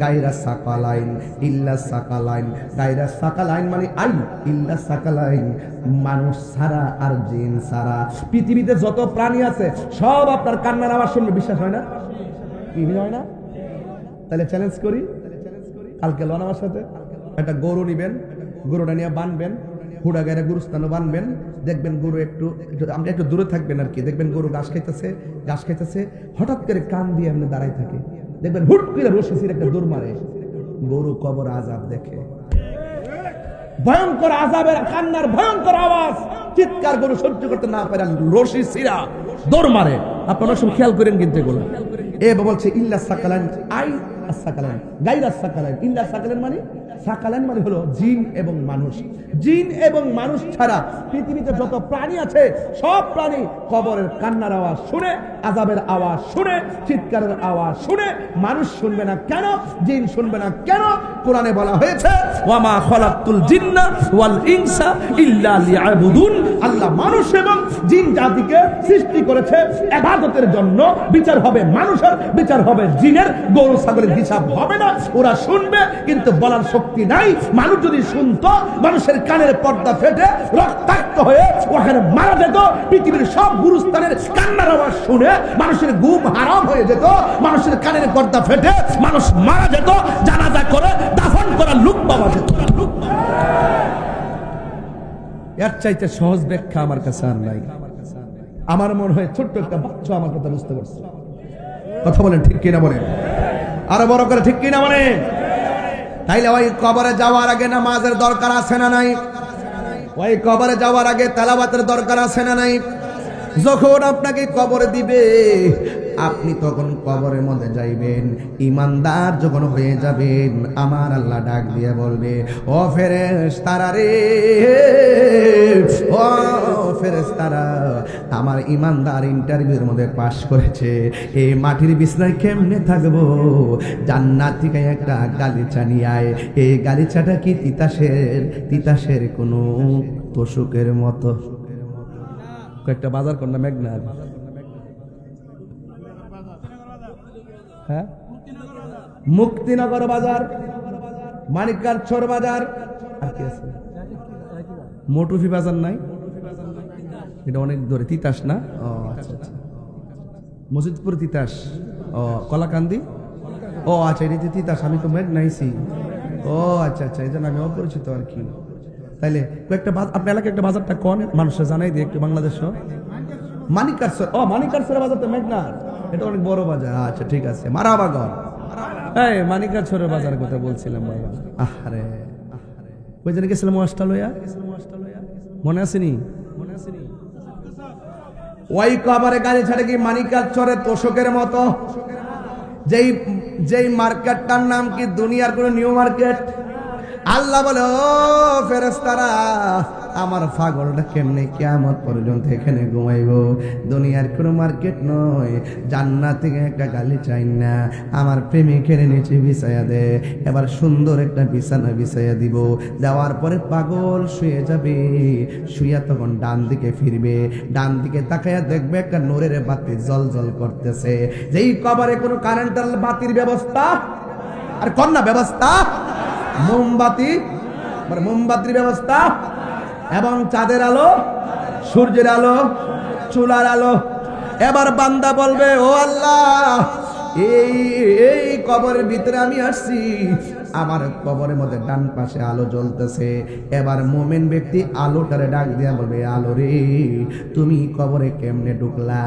গায়রা সাকালাইন ইল্লা সাকালাইন। গায়রা সাকালাইন মানে আই ইল্লা সাকালাইন, মানুষ ছাড়া আর জিন ছাড়া পৃথিবীতে যত প্রাণী আছে সব আপনার কান্নার আওয়াজ শুনবে। বিশ্বাস হয় না? কি হয় না? তাহলে চ্যালেঞ্জ করি, কালকে লন আমার সাথে। একটা গরু নিবেন, গরুটা নিয়ে বানবেন, হুড়া গায়ে গুরুস্থানে বানবেন। দেখবেন গরু একটু আপনি একটু দূরে থাকবেন আর কি, দেখবেন গরু ঘাস খাইতেছে, ঘাস খাইতেছে, হঠাৎ করে কান দিয়ে আপনি দাঁড়াই থাকে, দেখবেন হুট করে রশির একটা দৌড় মারে। গরু কবর আযাব দেখে, ভয়ঙ্কর আযাবের কান্নার ভয়ঙ্কর আওয়াজ, চিৎকার গরু সহ্য করতে না পারে, রশি ছিঁড়া দৌড় মারে। আপনারা সব খেয়াল করেন কিন্তু এগুলো। বলছে ইল্লা সাকালান আই সাকালান গায়রা সাকালান। ইল্লা সাকালান মানে, সাকালান মানে হলো জিন এবং মানুষ। জিন এবং মানুষ ছাড়া পৃথিবীতে যত প্রাণী আছে সব প্রাণী কবরের কান্নার আওয়াজ শুনে, আযাবের আওয়াজ শুনে, চিৎকারের আওয়াজ শুনে। মানুষ শুনবে না কেন? জিন শুনবে না কেন? কোরআনে বলা হয়েছে ওয়া মা খালাকতুল জিন্না ওয়াল ইনসা ইল্লা লিয়াবুদুন। আল্লাহ মানুষ এবং জিন জাতিকে সৃষ্টি করেছে ইবাদতের জন্য। বিচার হবে মানুষের, বিচার হবে জিনের। গরু ছাগলের হিসাব হবে না। ওরা শুনবে কিন্তু বলার শক্তি নাই। মানুষ যদি শুনতো, মানুষের কানের পর্দা ফেটে রক্তাক্ত হয়ে ওখানে মারা যেত। পৃথিবীর সব গুরুস্থানের কান্নার আওয়াজ শুনে মানুষের ঘুম হারাম হয়ে যেত, মানুষের কানের পর্দা ফেটে মানুষ মারা যেত, জানাজা করে দাফন করা লোক পাওয়া যেত। এর চাইতে সহজ ব্যাখ্যা আমার কাছে আর নাই। আমার মনে হয় ছোট্ট একটা বাচ্চা আমার কথা বুঝতে পারছে। কথা বলেন ঠিক কিনা? বলেন আরো বড় করে ঠিক কিনা বলেন। তাইলে ওই কবরে যাওয়ার আগে নামাজের দরকার আছে না নাই? ওই কবরে যাওয়ার আগে তেলাওয়াতের দরকার আছে না নাই? যখন আপনাকে কবরে দিবে, আপনি তখন কবরের মধ্যে যাইবেন, ইমানদার যখন হয়ে যাবেন, আমার আল্লাহ ডাক দিয়ে বলবে, ও ফেরেশতারা রে, ও ফেরেশতারা, আমার ইমানদার ইন্টারভিউর মধ্যে পাশ করেছে, এই মাটির বিছনায় কেমনে থাকবো? জান্নাত থেকে একটা গালিচা নিয়ে আয়। এই গালিচাটা কি তিতাসের? তিতাসের কোনো তোষকের মতো। একটা বাজার কন্যা মেঘনার, হ্যাঁ, মুক্তিনগর বাজার, মানিককার চর বাজার, আর কি আছে? মোটুফি বাজার নাই? এটা অনেক দূরে। তিতাস না? ও আচ্ছা আচ্ছা। মসজিদপুর তিতাস। ও কলাকান্দি। ও আচ্ছা, এটা তিতাস। আমি তো মেঘ নাইছি। ও আচ্ছা আচ্ছা, এই জন্য আমি অপরিচিত আর কি। তাইলে কয়েকটা আপনার এলাকায় একটা বাজারটা কোন মানুষের জানাই দিয়ে একটু বাংলাদেশ। মানিককার চর। ও মানিককার চরের বাজার তো মেঘনার, এটা অনেক বড় বাজার। আচ্ছা ঠিক আছে, মারাবাগর। এই মানিককার চরের বাজারের কথা বলছিলাম বাবা। আরে ওই জন্য গেছিলাম অস্ট্রেলিয়া, মনে আসেনি? ওই কবরে গাড়ি ছাড়ে কি মানিককার চরের তোষকের মতো। যেই মার্কেটটার নাম কি দুনিয়ার কোন নিউ মার্কেট। আল্লাহ বলে, ও ফেরেশতারা, আমার পাগলটা কেমনে কিয়ামত পর্যন্ত এখানে ঘুমাইবো? দুনিয়ার কোনো মার্কেট নয়, জান্নাত থেকে একটা গালি চাই না, আমার প্রেমিকের নিচে বিছায়া দে। এবার সুন্দর একটা বিছানা বিছাইয়া দিব, দেওয়ার পরে পাগল শুয়ে যাবে। শুয়া তখন ডান দিকে ফিরবে, ডান দিকে তাকাইয়া দেখবে একটা নূরের বাতি জল জল করতেছে। যেই কবরে কোনো কারেন্টাল বাতির ব্যবস্থা আর কন্যা ব্যবস্থা, মোমবাতি মোমবাতির ব্যবস্থা এবং চাঁদের আলো, সূর্যের আলো, চুলার আলো। এবার বান্দা বলবে, ও আল্লাহ, এই কবরের ভিতরে আমি আসছি, আমার কবরের মধ্যে ডান পাশে আলো জ্বলতেছে। এবার মোমেন ব্যক্তি আলোটারে ডাক দিয়া বলবে, আলো রে, তুমি কবরে কেমনে ঢুকলা?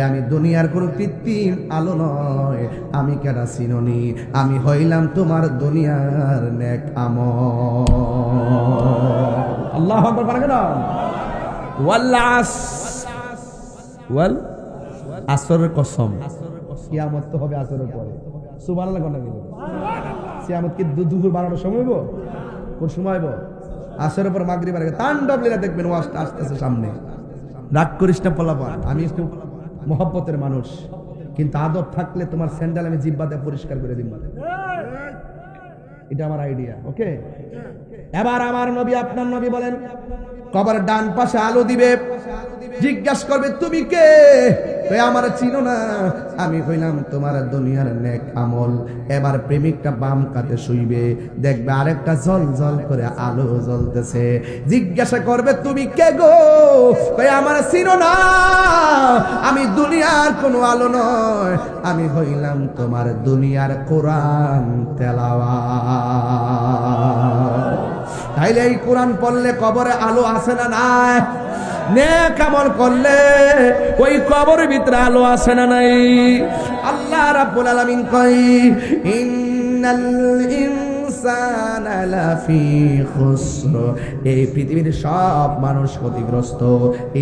আমি দুনিয়ার কোনো কৃত্রিম আলো নয়, আমি কেডা চিননি, আমি হইলাম তোমার দুনিয়ার নেক আমল। আল্লাহু আকবার বলেন না? ওয়াল আসরের কসম, কিয়ামত তো হবে আসরের পরে। সুবহানাল্লাহ কোন নাকি? কিয়ামত কি দুপুর 12টার সময় হইব? কোন সময় হইব? আসরের পর মাগরিবের আগে তাণ্ডব লীলা দেখবেন, ওয়াজটা আসতেছে সামনে। রাগ করিস না পোলাপান, আমি একটু মহব্বতের মানুষ, কিন্তু আদব থাকলে তোমার স্যান্ডেল আমি জিহ্বা দিয়ে পরিষ্কার করে দিব। এটা আমার আইডিয়া, ওকে? এবার আমার নবী, আপনার নবী বলেন, কবরের ডান পাশে আলো দিবে, জিজ্ঞাসা করবে, তুমি কে? আমার চিনো না, আমি হইলাম তোমার দুনিয়ার নেক আমল। এবার প্রেমিকটা বাম কাতে শুইবে, দেখবে আরেকটা জল জল করে আলো জ্বলতেছে। জিজ্ঞাসা করবে, তুমি কে গো? আমার চিনো না, আমি দুনিয়ার কোনো আলো নয়, আমি হইলাম তোমার দুনিয়ার কোরআন তেলাওয়াত। তাইলে এই কোরআন পড়লে কবরে আলো আসে না নাই? নেক আমল করলে ওই কবরের ভিতরে আলো আসে না নাই? আল্লাহ রাব্বুল আলামিন কয়, ইন্নাল ইনসানা লাফি খুসর, এই পৃথিবীর সব মানুষ ক্ষতিগ্রস্ত,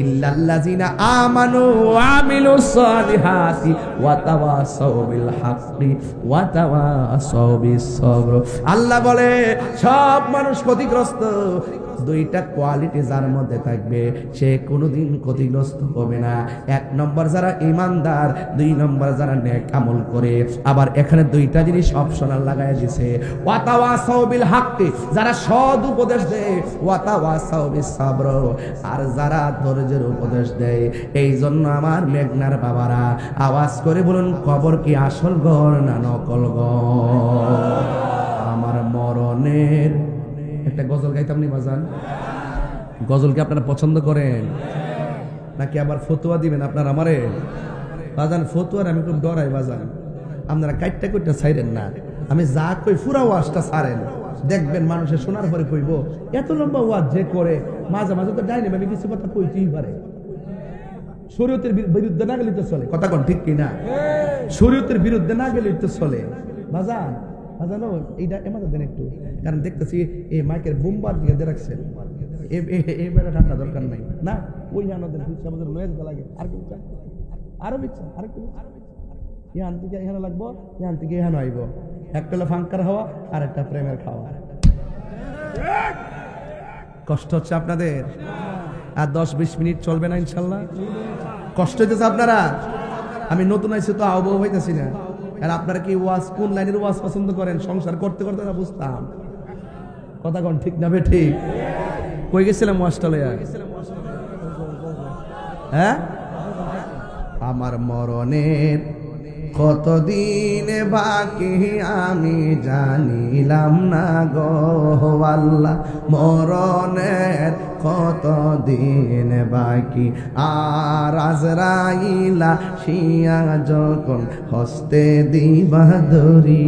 ইল্লাল্লাযিনা আমানু ওয়া আমিলুস সালিহাতি ওয়া তাওয়াসাউ বিল হাক্কি ওয়া তাওয়াসাউ বিস সবর। আল্লাহ বলে সব মানুষ ক্ষতিগ্রস্ত, দুইটা কোয়ালিটি যার মধ্যে থাকবে সে কোনোদিন ক্ষতিগ্রস্ত হবে না। এক নম্বর যারা ইমানদার, দুই নম্বর যারা নেক আমল করে। আবার এখানে দুইটা জিনিস অপশনাল লাগায় দিয়েছে, ওয়াতাওয়াসাউ বিল হাক্কি, যারা সৎ উপদেশ দেয়, ওয়াতাওয়াসাউ বিস সাবর, আর যারা ধৈর্যের উপদেশ দেয়। এই জন্য আমার মেঘনার বাবারা আওয়াজ করে বলুন, কবর কি আসল ঘর না নকল ঘর? আমার মরণের একটা গজল গাইতাম নি বাজান? গজল কি আপনারা পছন্দ করেন নাকি আবার ফতুয়া দিবেন আপনার আমারে? বাজান ফতুয়ার আমি খুব ডরাই বাজান, আপনারা কাইটটা কইটা ছাইরেন না, আমি যা কই পুরা ওয়াজটা ছাড়েন, দেখবেন মানুষের শোনার পরে কইব এত লম্বা ওয়াজ যে করে, মাঝে মাঝে তো ডাইনে আমি কিছু কথা কইতেই পারে। শরীয়তের বিরুদ্ধে না গেলে তো চলে, কথা কোন ঠিক কিনা? শরীয়তের বিরুদ্ধে না গেলে তো চলে বাজান। জানো এইটা এমাদের দেন একটু, কারণ দেখতেছি এই মাইকের বোমবার দিকে দিয়ে রাখছেন, এবারে ঠান্ডা দরকার নাই না, ওই আমাদের নয়েজ লাগে। আর কি আরো বিচ্ছা, আর কি এখান থেকে এখানে লাগবো, এখান থেকে এখানে আইব, একটা হলো ফাঙ্কার হওয়া আর একটা প্রেমের খাওয়া। কষ্ট হচ্ছে আপনাদের? আর 10-20 মিনিট চলবে না ইনশাল্লাহ? কষ্ট হইতেছে আপনারা? আমি নতুন আইছি তো আবহাওয়া হইতেছি না। আর আপনারা কি ওয়াজ, কোন লাইনের ওয়াজ পছন্দ করেন? সংসার করতে করতে না বুঝতাম, কথা কোন ঠিক না? ঠিক কই গেছিলাম ওয়াজটা লইয়া? হ্যাঁ, আমার মরণের কতদিন বাকি আমি জানিলাম না গো আল্লাহ, মরণের কতদিন বাকি, আর আজরাইলা শিয়া যখন হস্তে দিবা ধরি।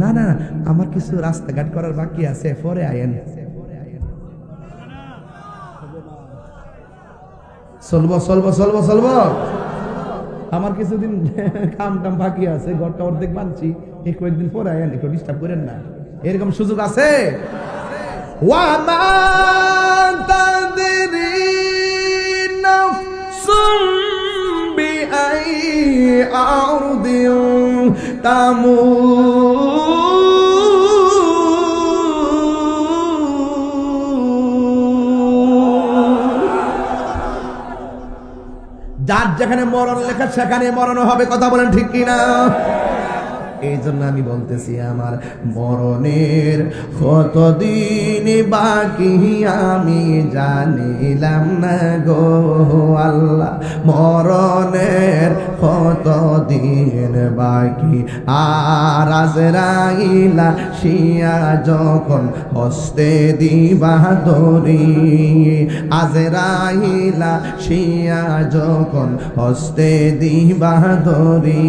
না না, আমার কিছু রাস্তাঘাট করার বাকি আছে, পরে আয়েন। চলবো চলবো চলবো চলবো, আমার কিছুদিন কাম টাম বাকি আছে, ঘরটা অর্ধেক বানছি, এই কয়েকদিন পরে আয়েন, একটু ডিস্টার্ব করেন না, এরকম সুযোগ আছে। যেখানে মরণ লেখা সেখানে মরণ হবে, কথা বলেন ঠিক কিনা? এই জন্য আমি বলতেছি আমার মরণের কতদিন বাকি আমি জানিলাম না গো আল্লাহ, মরণের কতদিন বাকি। আর আজরাইলা শিয়া যখন হস্তে দিবা দড়ি, আজরাইলা শিয়া যখন হস্তে দিবা দড়ি,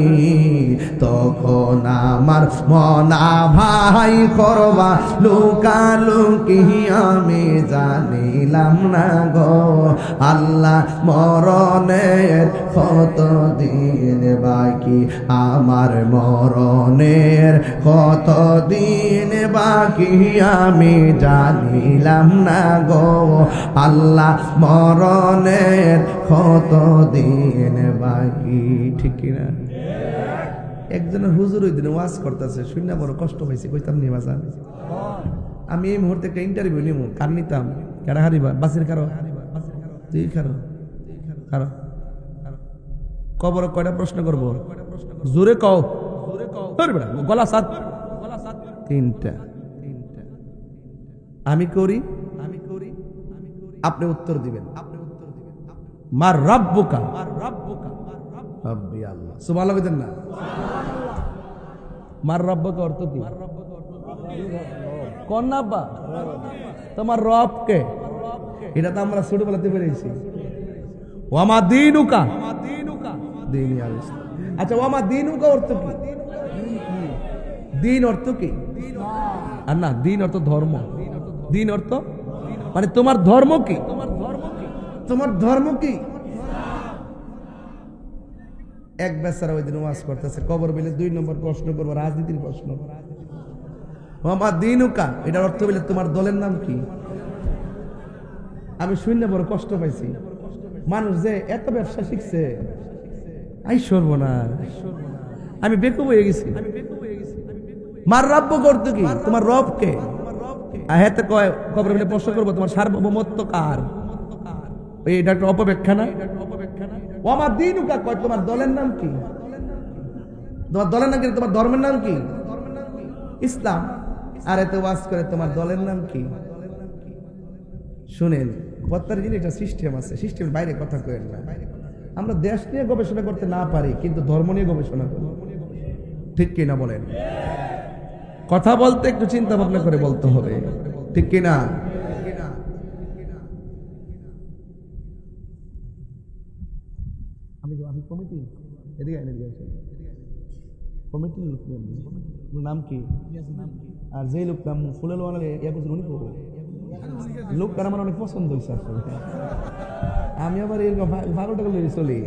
তখন আমার মনা ভাই করবা লুকালুকি আমি জানিলাম না গো আল্লাহ, মরণের কতদিন বাকি, আমার মরণের কতদিন বাকি আমি জানিলাম না গো আল্লাহ, মরণের কতদিন বাকি। ঠিক কিনা? একজনের হুজুর ওই দিন ওয়াজ করতেছে, শুনে বড় কষ্ট হয়েছে, কইতাম নি বাজান আমি এই মুহূর্তে একটা ইন্টারভিউ নিব, কার নিতাম? কেডা হারিবা? বাসের কারো তুই কারো কারো কবর কয়টা প্রশ্ন করব? জোরে কও, গলা সাত, তিনটা। আমি করি, আপনি উত্তর দিবেন। মার রাব্বুকা, রব্বি আল্লাহ। সুবহানাল্লাহ বলেন না? মার রব্বুকা অর্থ কি? কোন নাব্বা? তোমার রব কে? এটা তো আমরা ছোটবেলাতে পেরেছি। ওয়ামা দিনুকা, দীনি আল ইসলাম। আচ্ছা, ওয়ামা দিনুকা অর্থ কি? দিন অর্থ কি? আর না, দিন অর্থ ধর্ম। দিন অর্থ মানে তোমার ধর্ম কি? তোমার ধর্ম কি? এক বেচারা ওই দিন ওয়াজ করতেছে, কবর বিলে 2 নম্বর প্রশ্ন করবো, রাজনীতির প্রশ্ন। ওয়ামা দিনুকা এটার অর্থ বলে তোমার দলের নাম কি? আমি শুনলে বড় কষ্ট পাইছি। মানুষ যে এত ব্যবসা শিখছে, আই সর্বনাশ, আমি বেকুব হয়ে গেছি। মার রব্ব করতো কি? তোমার রব কে? হেতে কয় কবর বিলে প্রশ্ন করবো, তোমার সার্বভৌমত্ব কার? এটা একটা অপব্যাখ্যা না? ওয়ামা দিনুকা কয় তোমার দলের নাম কি? তোমার দলের নাম কি? তোমার ধর্মের নাম কি? ইসলাম। আর এত ওয়াজ করে তোমার দলের নাম কি? শুনেন, প্রত্যেক দিন একটা সিস্টেম আছে, সিস্টেমের বাইরে কথা কইেন না। আমরা দেশ নিয়ে গবেষণা করতে না পারি, কিন্তু ধর্ম নিয়ে গবেষণা করি। ঠিক কিনা বলেন? কথা বলতে একটু চিন্তা ভাবনা করে বলতে হবে, ঠিক কিনা? আমি কমিটি এদিকে কমিটির লোক নাম কি? আর যে লোক নাম ফুলেল উনি লোকটা আমার অনেক পছন্দ হয়েছে আসলে। আমি আবার এরকম পাগল টাগল চলি।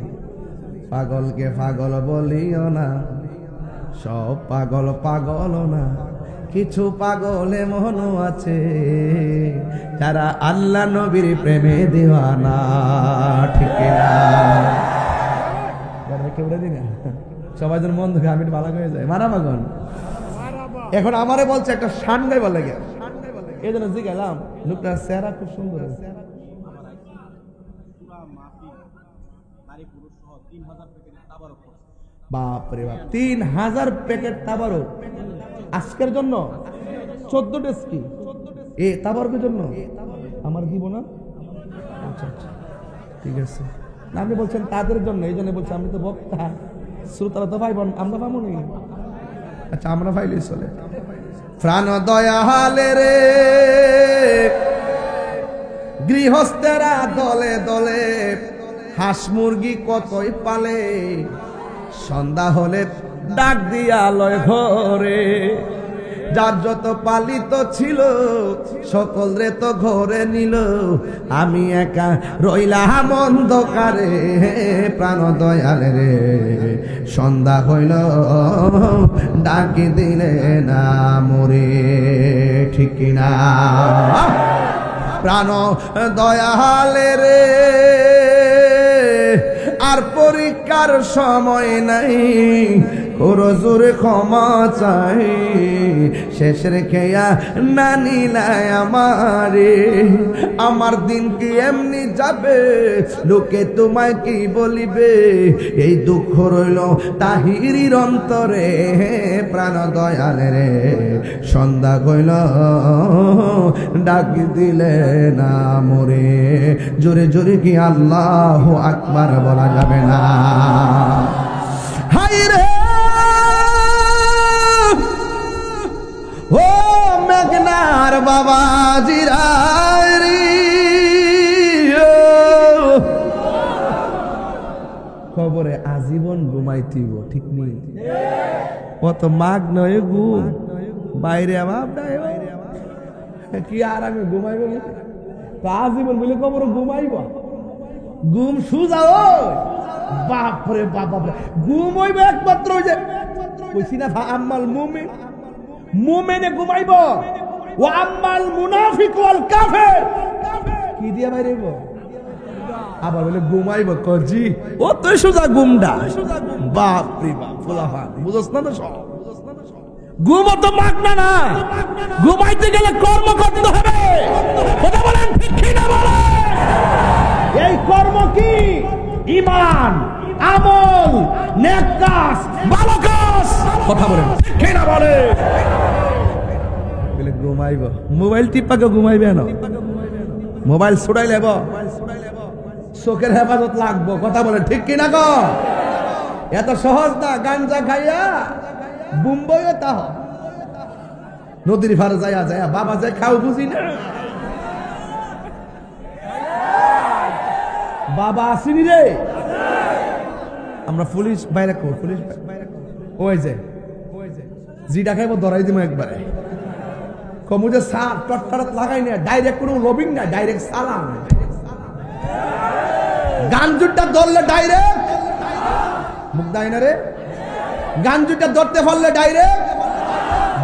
পাগলকে পাগল বলিও না, সব পাগল পাগল না, কিছু পাগল এমনও আছে যারা আল্লাহ নবীর প্রেমে দিওয়ানা। ঠিক না? সবাই যেন মন দেখে আমি ভালো হয়ে যায়, মারা পাগল। এখন আমারে বলছে একটা শান গাইবার লাগে, এই জন্য জিজ্ঞালাম। লোকটার চেহারা খুব সুন্দর। বাপরে বাপ, 3000 প্যাকেট তাবারক আজকের জন্য। 14 ডেজ কি এ তাবারকের জন্য আমার দিব না? আচ্ছা আচ্ছা, ঠিক আছে। আপনি বলছেন তাদের জন্য, এই জন্য বলছি। আমি তো বক্তা, শ্রোতারা তো ভাই বোন, আমরা পাবো নি। আচ্ছা, আমরা ভাইলেই চলে। প্রাণ দয়ালে রে গৃহস্থেরা দলে দলে, হাঁস মুরগি কতই পালে, সন্ধ্যা হলে ডাক দিয়া লয় ঘরে। যার যত পালিত ছিল সকল রে তো ঘরে নিল, আমি একা রইলাম অন্ধকারে। প্রাণ দয়ালে রে সন্ধ্যা হইল ডাকি দিলে না মরে। ঠিক কিনা? প্রাণ দয়ালে রে আর পরীক্ষার সময় নাই, রসুরে ক্ষমা চাই শেষ রেখেয়া না নিলাই আমারে আমার দিন কি এমনি যাবে লোকে তোমায় কি বলিবে এই দুঃখ রইল তাহিরির অন্তরে প্রাণ দয়াল রে সন্ধ্যা গইল ডাকি দিলে না মরে জোরে জোরে কি আল্লাহ আকবার বলা যাবে না হায় রে ও মেঘনার বাবা জিরারি খবরে আজীবন ঘুমাইতিব ঠিক নেই অত মাগ নয় ঘুম বাইরে আমার কি আর আমি ঘুমাইব আজীবন বলে খবর ঘুমাইব ঘুম সুজাও বাপরে বাপরে ঘুম হইব একমাত্র ওই যে কইছি না আম্মাল মুমিন মুমিনে ঘুমাইব ও আম্মাল মুনাফিক ওয়াল কাফির কি দিয়া বাইরেব আবার বলে ঘুমাইব কজি ও তুই সুজা ঘুমডা বাপ রে বাপ ফুলাফান বুঝছ না তো সব ঘুম তো মাগনা না ঘুমাইতে গেলে কর্ম করতে হবে কথা বলেন ঠিক কি না বলে এই কর্ম কি ঈমান আমল নেক কাজ ভালো কাজ কথা বলেন ঠিক কি না বলে বলে ঘুমাইব মোবাইল টিপাকে ঘুমাইবে না মোবাইল ছুড়াই লেব চোখের হেফাজত লাগবো কথা বলেন ঠিক কি না গো এত সহজ না গাঞ্জা খাইয়া বুম্বইও তা নদীর ভার যায়া যায়া বাবা যায় খাও বুঝি না বাবা আসেনি রে আমরা পুলিশ বাইরে কর পুলিশ ওই যে জিটা খাইব ধরাই দিব একবারে কমু যে সার টটটারাত লাগাই না ডাইরেক্ট কোনো লবিং না ডাইরেক্ট সালাম গাঞ্জুরটা ধরলে ডাইরেক্ট মুখ দেয় না রে গাঞ্জুরটা ধরতে পারলে ডাইরেক্ট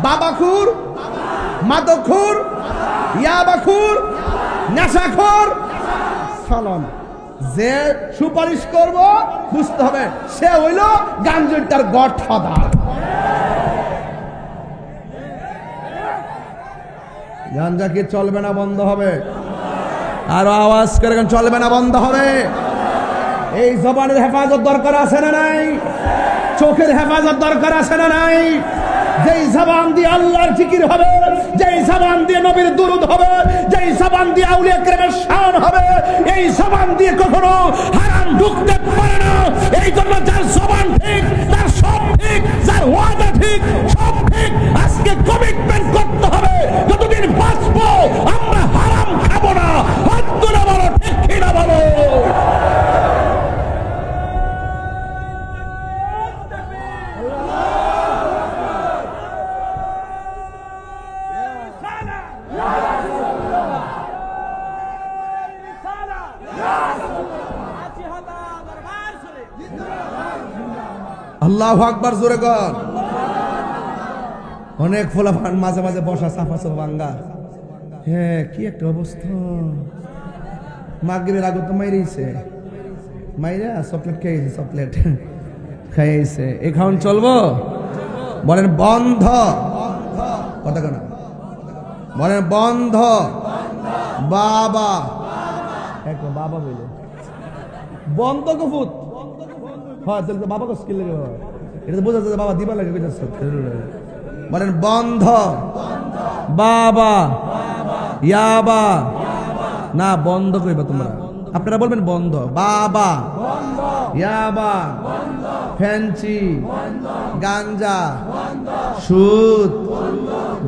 বাবাখুর মাদকখুর ইয়াবাখুর নেশাখোর সালাম যে সুপারিশ করব বুঝতে হবে সে হইল গাঞ্জুরটার গডফাদার গাঞ্জা কি চলবে না বন্ধ হবে আরো আওয়াজ করে চলবে না বন্ধ হবে এই জবানের হেফাজত দরকার আছে না নাই চোখের হেফাজত দরকার আছে না নাই যেই জবান দিয়ে আল্লাহর জিকির হবে যেই জবান দিয়ে নবীর দুরূদ হবে যেই জবান দিয়ে আউলিয়া কেরামের শান হবে এই জবান দিয়ে কখনো হারাম ঢুকতে পারে না এই জন্য যার জবান ঠিক তার সব ঠিক যার ওয়াদা ঠিক সব ঠিক আজকে কমিটমেন্ট করতে হবে যতদিন বাঁচবো আমরা হারাম খাবো না হাত তুলে বলো ঠিক কিনা বলো আল্লাহু আকবার জোরে কর অনেক ফোলাফান মাঝে মাঝে বসা সাফা সাফা ভাঙ্গা হ্যাঁ কি একটা অবস্থা মাগরিবের আগে তো মাইরেছে মাইরা চকলেট খেয়েছে চকলেট খাইছে এই খাওয়ান চলবো বলেন বন্ধ কথা কেন বলেন বন্ধ বাবা একদম বাবা বলে বন্ধ কফুত হ্যাঁ তাহলে তো বাবা স্কিল লাগে এটা তো বোঝা যাচ্ছে বাবা দিবা লাগে বলেন বন্ধ বাবা ইয়াবা না বন্ধ কইবা তোমরা আপনারা বলবেন বন্ধ বাবা ইয়াবা ফ্যান্সি গাঞ্জা সুদ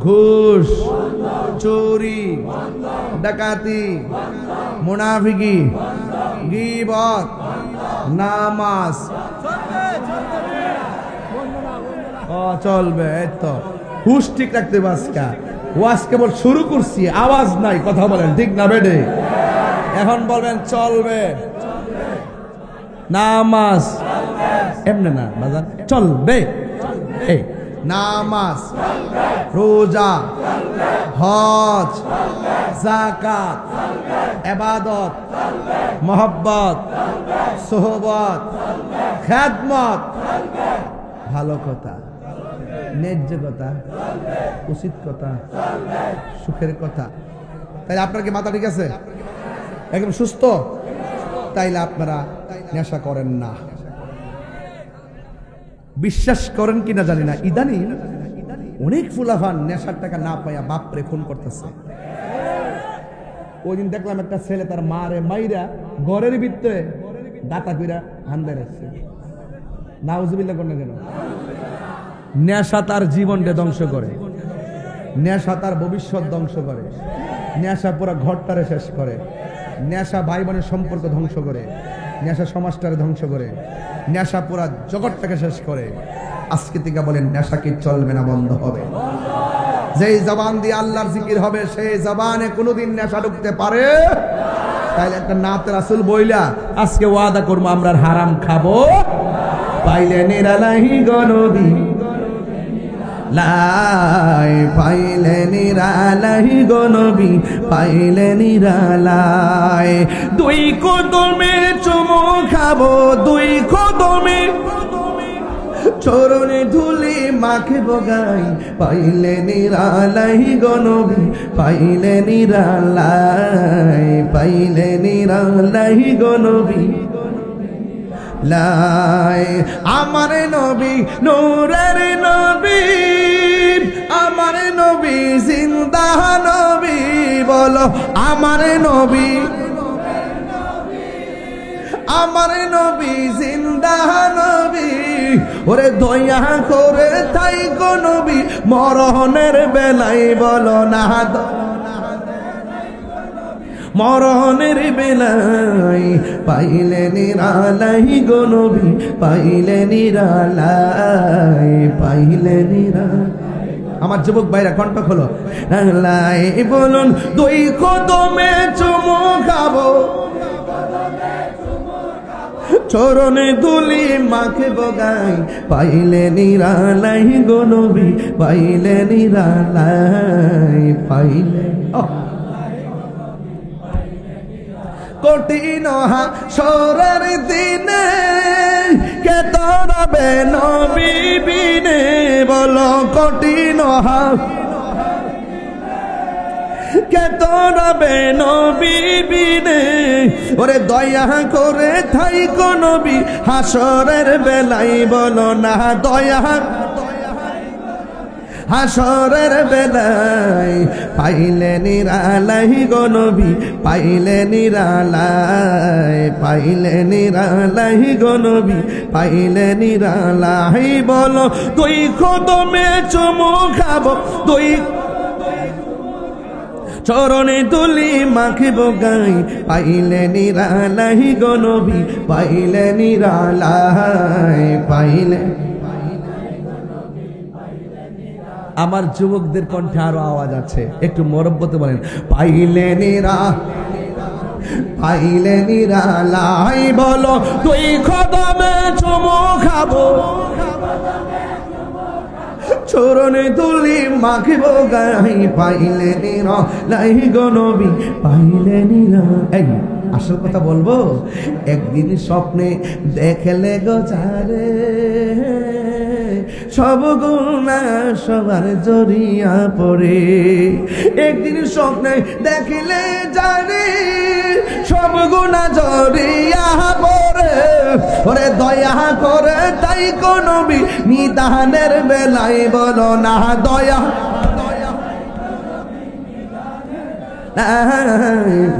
ঘুষ চুরি ডাকাতি মুনাফিকি গীবত নামাজ চলবে তো হুশ ঠিক রাখতে বাসকা ওয়াজ কেবল শুরু করছি আওয়াজ নাই কথা বলেন ঠিক না বেডে এখন বলবেন চলবে নামাজ এমনি না বাজার চলবে এই নামাজ রোজা হজ যাকাত ইবাদত মোহব্বত সোহবত খেদমত ভালো কথা, ন্যায্য কথা, উচিত কথা, সুখের কথা। তাইলে আপনার কি মাথা ঠিক আছে? একদম সুস্থ? তাইলে আপনারা নেশা করেন না। বিশ্বাস করেন কিনা জানি না, ইদানি অনেক ফুলাফান নেশার টাকা না পাইয়া বাপরে খুন করতেছে। ওই দিন দেখলাম একটা ছেলে তার মারে মাইরা ঘরের ভিতরে দাতা কইরা হান্দায় রাখছে। নাউজুবিল্লাহ কোন কেন? নেশা তার জীবনকে ধ্বংস করে, নেশা তার ভবিষ্যৎ ধ্বংস করে, নেশা পুরো ঘরটারে শেষ করে, নেশা ভাই বোনের সম্পর্ক ধ্বংস করে, নেশা সমাজটারে ধ্বংস করে, নেশা পুরা জগৎটাকে শেষ করে। আজকে থেকে বলেন নেশা কি চলবে না, বন্ধ হবে? যেই জবান দিয়ে আল্লাহর জিকির হবে সেই জবানে কোনোদিন নেশা ঢুকতে পারে? তাইলে একটা নাতে রাসূল বইলা আজকে ওয়াদা করবো আমরা হারাম খাবো। পাইলে নিরালাহি গনবি লাই, পাইলে নিরালাহি গনবি, পাইলে নিরালাই। দুই কদমে চুমু খাবো, দুই কদমে চরণে ধুলি মাখে বগাই, পাইলে নিরালাই গনবি, পাইলে নিরালাই, পাইলে নিরালাই গনবি লাই। আমার নবী নূরের নবী, আমার নবী জিন্দা নবী, বলো আমার নবী, আমার নবী জিন্দা নবী। ওরে দয়া করে তাই গো নবী মরণের বেলায় বলো না, মরণের বেলায় পাইলে নিরালাই গো নবী, পাইলে নিরালাই, পাইলে নিরালাই। আমার যুবক ভাইরা কণ্ঠ খোলো, লাই বলুন দুই কদমে চুমু খাবো, চরণে ধুলি মাখে বগাই, পাইলে নিরালাই গো নবী, পাইলে নিরালাই, পাইলে। কঠিন হাসরের দিনে কে তরবে নবী বিনে, বলো কঠিন কে তরবে নবী বিনে। ওরে দয়া করে থাই গো নবী হাসরের বেলায় বলো না, দয়া হাসরের বেলায় পাইলে নিরালাই গো নবী, পাইলে নিরালাই, পাইলে নিরালাই গো নবী, পাইলে নিরালাই। বলো তুই কদমে চুমু খাবো, তুই চরণে তুলি মাখিব গাই, পাইলে নিরালাই গো নবী, পাইলে নিরালাই, পাইলে। আমার যুবকদের কণ্ঠে আরো আওয়াজ আছে, একটু মরব্বতে বলেন পাইলে নিরা, পাইলে নিরালাই। বলো তুই কদমে চুমু খাবো, চরণে তুলি মাখিব গাই, পাইলে নিরালাই গো নবী, পাইলে নিরালাই। আসল কথা বলবো, একদিন স্বপ্নে দেখলে গো চারে, সব গুনাহ সবার জড়িয়া পড়ে। একদিন স্বপ্নে দেখিলে জানি সব গুনাহ জড়িয়া পড়ে। ওরে দয়া করে তাই গো নবী নিদানের বেলায় বলো না, দয়া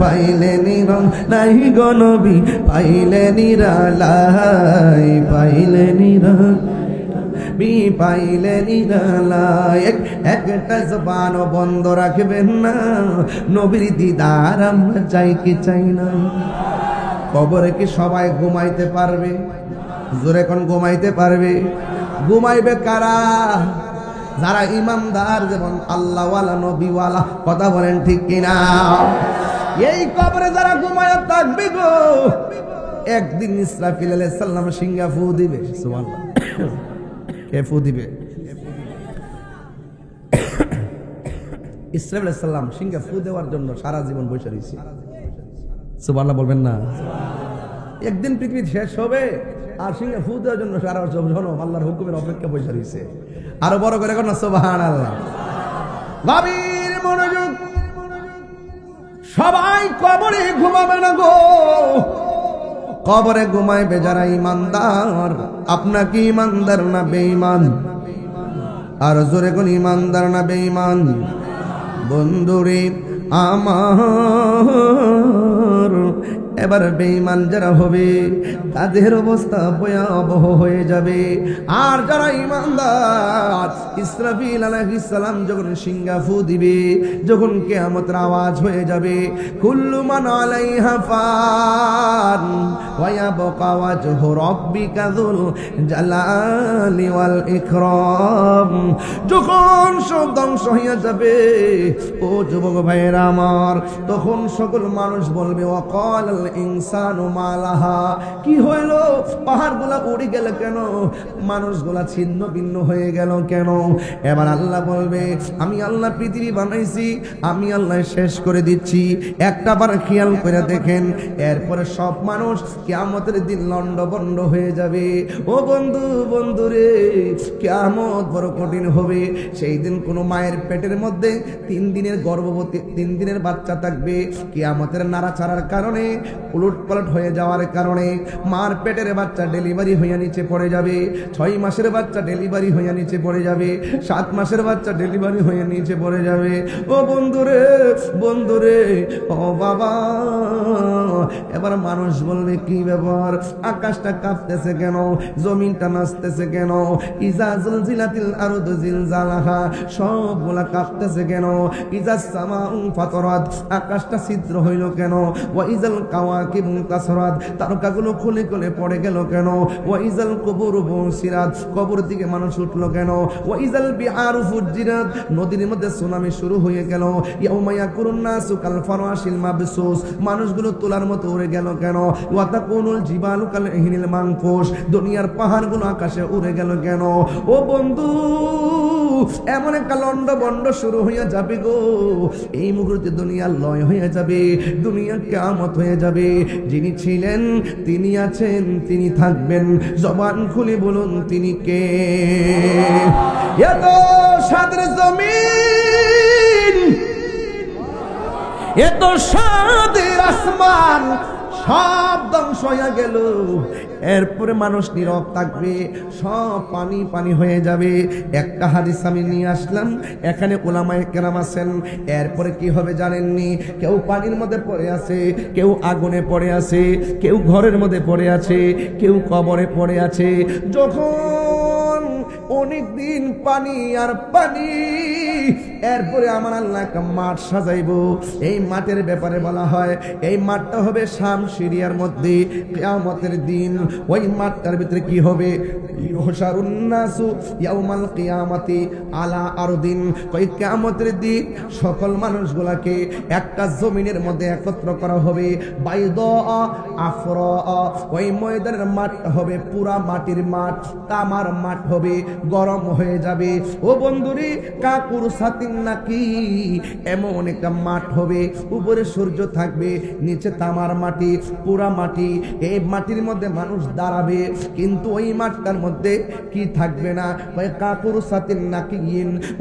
পাইলে নিরম নাই গো নবী, পাইলে নিরালাই, পাইলে নিরালাই, পাইলে নিরালাই। একটা জবানও বন্ধ রাখবেন না, নবীর দিদার আমরা চাই কি চাই না। কবরে কি সবাই ঘুমাইতে পারবে? জোরে কোন ঘুমাইতে পারবে? ঘুমাইবে কারা? যারা ইমানদার, যেমন আল্লাহওয়ালা নবীওয়ালা। কথা বলেন ঠিক কিনা? এই কবরে যারা ঘুমায় থাকবে গো, একদিন ইসরাফিল আলাইহিস সালাম সিংহা ফু দিবে। সুবহানাল্লাহ। কে ফু দিবে? ইসরাফিল আলাইহিস সালাম সিংহা ফু দেওয়ার জন্য সারা জীবন বসে রয়েছে। সুবহানাল্লাহ বলবেন না? একদিন পৃথিবী শেষ হবে, আর সিংহে ফু দেওয়ার জন্য সারা জনম আল্লাহর হুকুমের অপেক্ষা বসে রয়েছে। আরো বড় করে এখন সুবহানাল্লাহ। গভীর মনোযোগ, সবাই কবরে ঘুমাবে না গো, কবরে ঘুমাইবে যারা ইমানদার। আপনাকে ইমানদার না বেঈমান? আর জোরে কোন ইমানদার না বেঈমান? বন্ধুরে আমার, এবার বেঈমান যারা হবে তাদের অবস্থা ভয়াবহ হয়ে যাবে। আর যারা ইমানদার, ইসরাফিল আলাইহিস সালাম যখন সিংহা ফু দিবে, যখন কিয়ামতের আওয়াজ হয়ে যাবে, কুল্লু মান আলাইহা ফান ওয়া ইয়াবকা ওয়াজহু রাব্বিকা যুল জালালি ওয়াল ইকরাম। যখন সব ধ্বংস হয়ে যাবে ও যুবক ভাইয়েরা আমার, তখন সকল মানুষ বলবে ওয়াকালাল ইনসানু মালাহা, কি হইল? পাহাড়গুলা উড়ে গেল কেন? মানুষগুলা ছিন্ন ভিন্ন হয়ে গেল কেন? এবার আল্লাহ বলবে, আমি আল্লাহ পৃথিবী বানাইছি, আমি আল্লাহ শেষ করে দিচ্ছি। একটা বার খেয়াল করে দেখেন, এরপরে সব মানুষ কিয়ামতের দিন লন্ডভন্ড হয়ে যাবে। ও বন্ধু, বন্ধুরে, কিয়ামত বড় কঠিন হবে। সেই দিন কোনো মায়ের পেটের মধ্যে 3 দিনের গর্ভবতী 3 দিনের বাচ্চা থাকবে। কিয়ামতের নাড়াচাড়ার কারণে, উলট পালট হয়ে যাওয়ার কারণে মার পেটের বাচ্চা ডেলিভারি হইয়া নিচে পড়ে যাবে। 6 মাসের বাচ্চা ডেলিভারি হইয়া নিচে পড়ে যাবে। 7 মাসের বাচ্চা ডেলিভারি হইয়া নিচে পড়ে যাবে। ও বন্ধুরে, বন্ধুরে, ও বাবা, এবার মানুষ বলবে, কি ব্যাপার? আকাশটা কাঁপতেছে কেন? জমিনটা নাচতেছে কেন? ইজা জুলজিলাতিল আরদু জিলজালাহা, সবগুলা কাঁপতেছে কেন? ইজা সামাউ ফাতরাত, আকাশটা ছিদ্র হইল কেন? ওয়া ইজাল কাওয়াকিবু তাসরাত, তারকাগুলো খুলে খুলে পড়ে গেল কেন? ওয়া ইজাল কুবুরু বুসিরাত, কবর থেকে মানুষ উঠলো কেন? ওয়া ইজাল বিহারু ফুজিরাত, নদীর মধ্যে সুনামি শুরু হয়ে গেল। ইয়াউমা ইয়াকুরুন নাসু কাল ফারাশিল মাবসুস, মানুষগুলো তোলার মতো উড়ে গেল কেন? ওয়া তাকুনুল জিবালু কাল ইহনিল মানফুস, দুনিয়ার পাহাড়গুলো আকাশে উড়ে গেল কেন? ও বন্ধু, এমন একটা লন্ডভন্ড শুরু হইয়া যাবে গো। এই মুহূর্তে দুনিয়া লয় হয়ে যাবে, দুনিয়া কিয়ামত হয়ে যাবে। যিনি ছিলেন, তিনি আছেন, তিনি থাকবেন। জবান খুলে বলুন, তিনি কে? এত সাদের জমিন, এত সাদের আসমান, সব ধ্বংস হয়ে গেল। এরপরে মানুষ নীরব থাকবে, সব পানি পানি হয়ে যাবে। একটা হাদিস আমি নিয়ে আসলাম, এখানে উলামায়ে কেরাম আছেন। এরপরে কি হবে জানেননি? কেউ পানির মধ্যে পড়ে আছে, কেউ আগুনে পড়ে আছে, কেউ ঘরের মধ্যে পড়ে আছে, কেউ কবরে পড়ে আছে। যখন অনেক দিন পানি আর পানি, এরপরে আমার আল্লাহ একটা মাঠ সাজাইব। এই মাঠের ব্যাপারে বলা হয়, এই মাঠটা হবে শাম সিরিয়ার মধ্যে। কিয়ামতের দিন ওই মাঠটার ভিতরে কি হবে? ইউহশারুন নাসু ইয়াউমাল কিয়ামাতি আলা আরদিন, ওই কিয়ামতের দিন সকল মানুষগুলাকে একটা জমিনের মধ্যে একত্র করা হবে। বাইদা আফরা, ওই ময়দানের মাঠ হবে পুরা মাটির মাঠ, তামার মাঠ হবে, গরম হয়ে যাবে। ও বন্ধুরে, কাকুর সাতিন নাকি, এমন একটা মাঠ হবে, উপরে সূর্য থাকবে, নিচে তামার মাটি, পুরা মাটি। এই মাটির মধ্যে মানুষ দাঁড়াবে, কিন্তু ওই মাঠটার মধ্যে কি থাকবে না? ওই কাকুর সাতিন নাকি,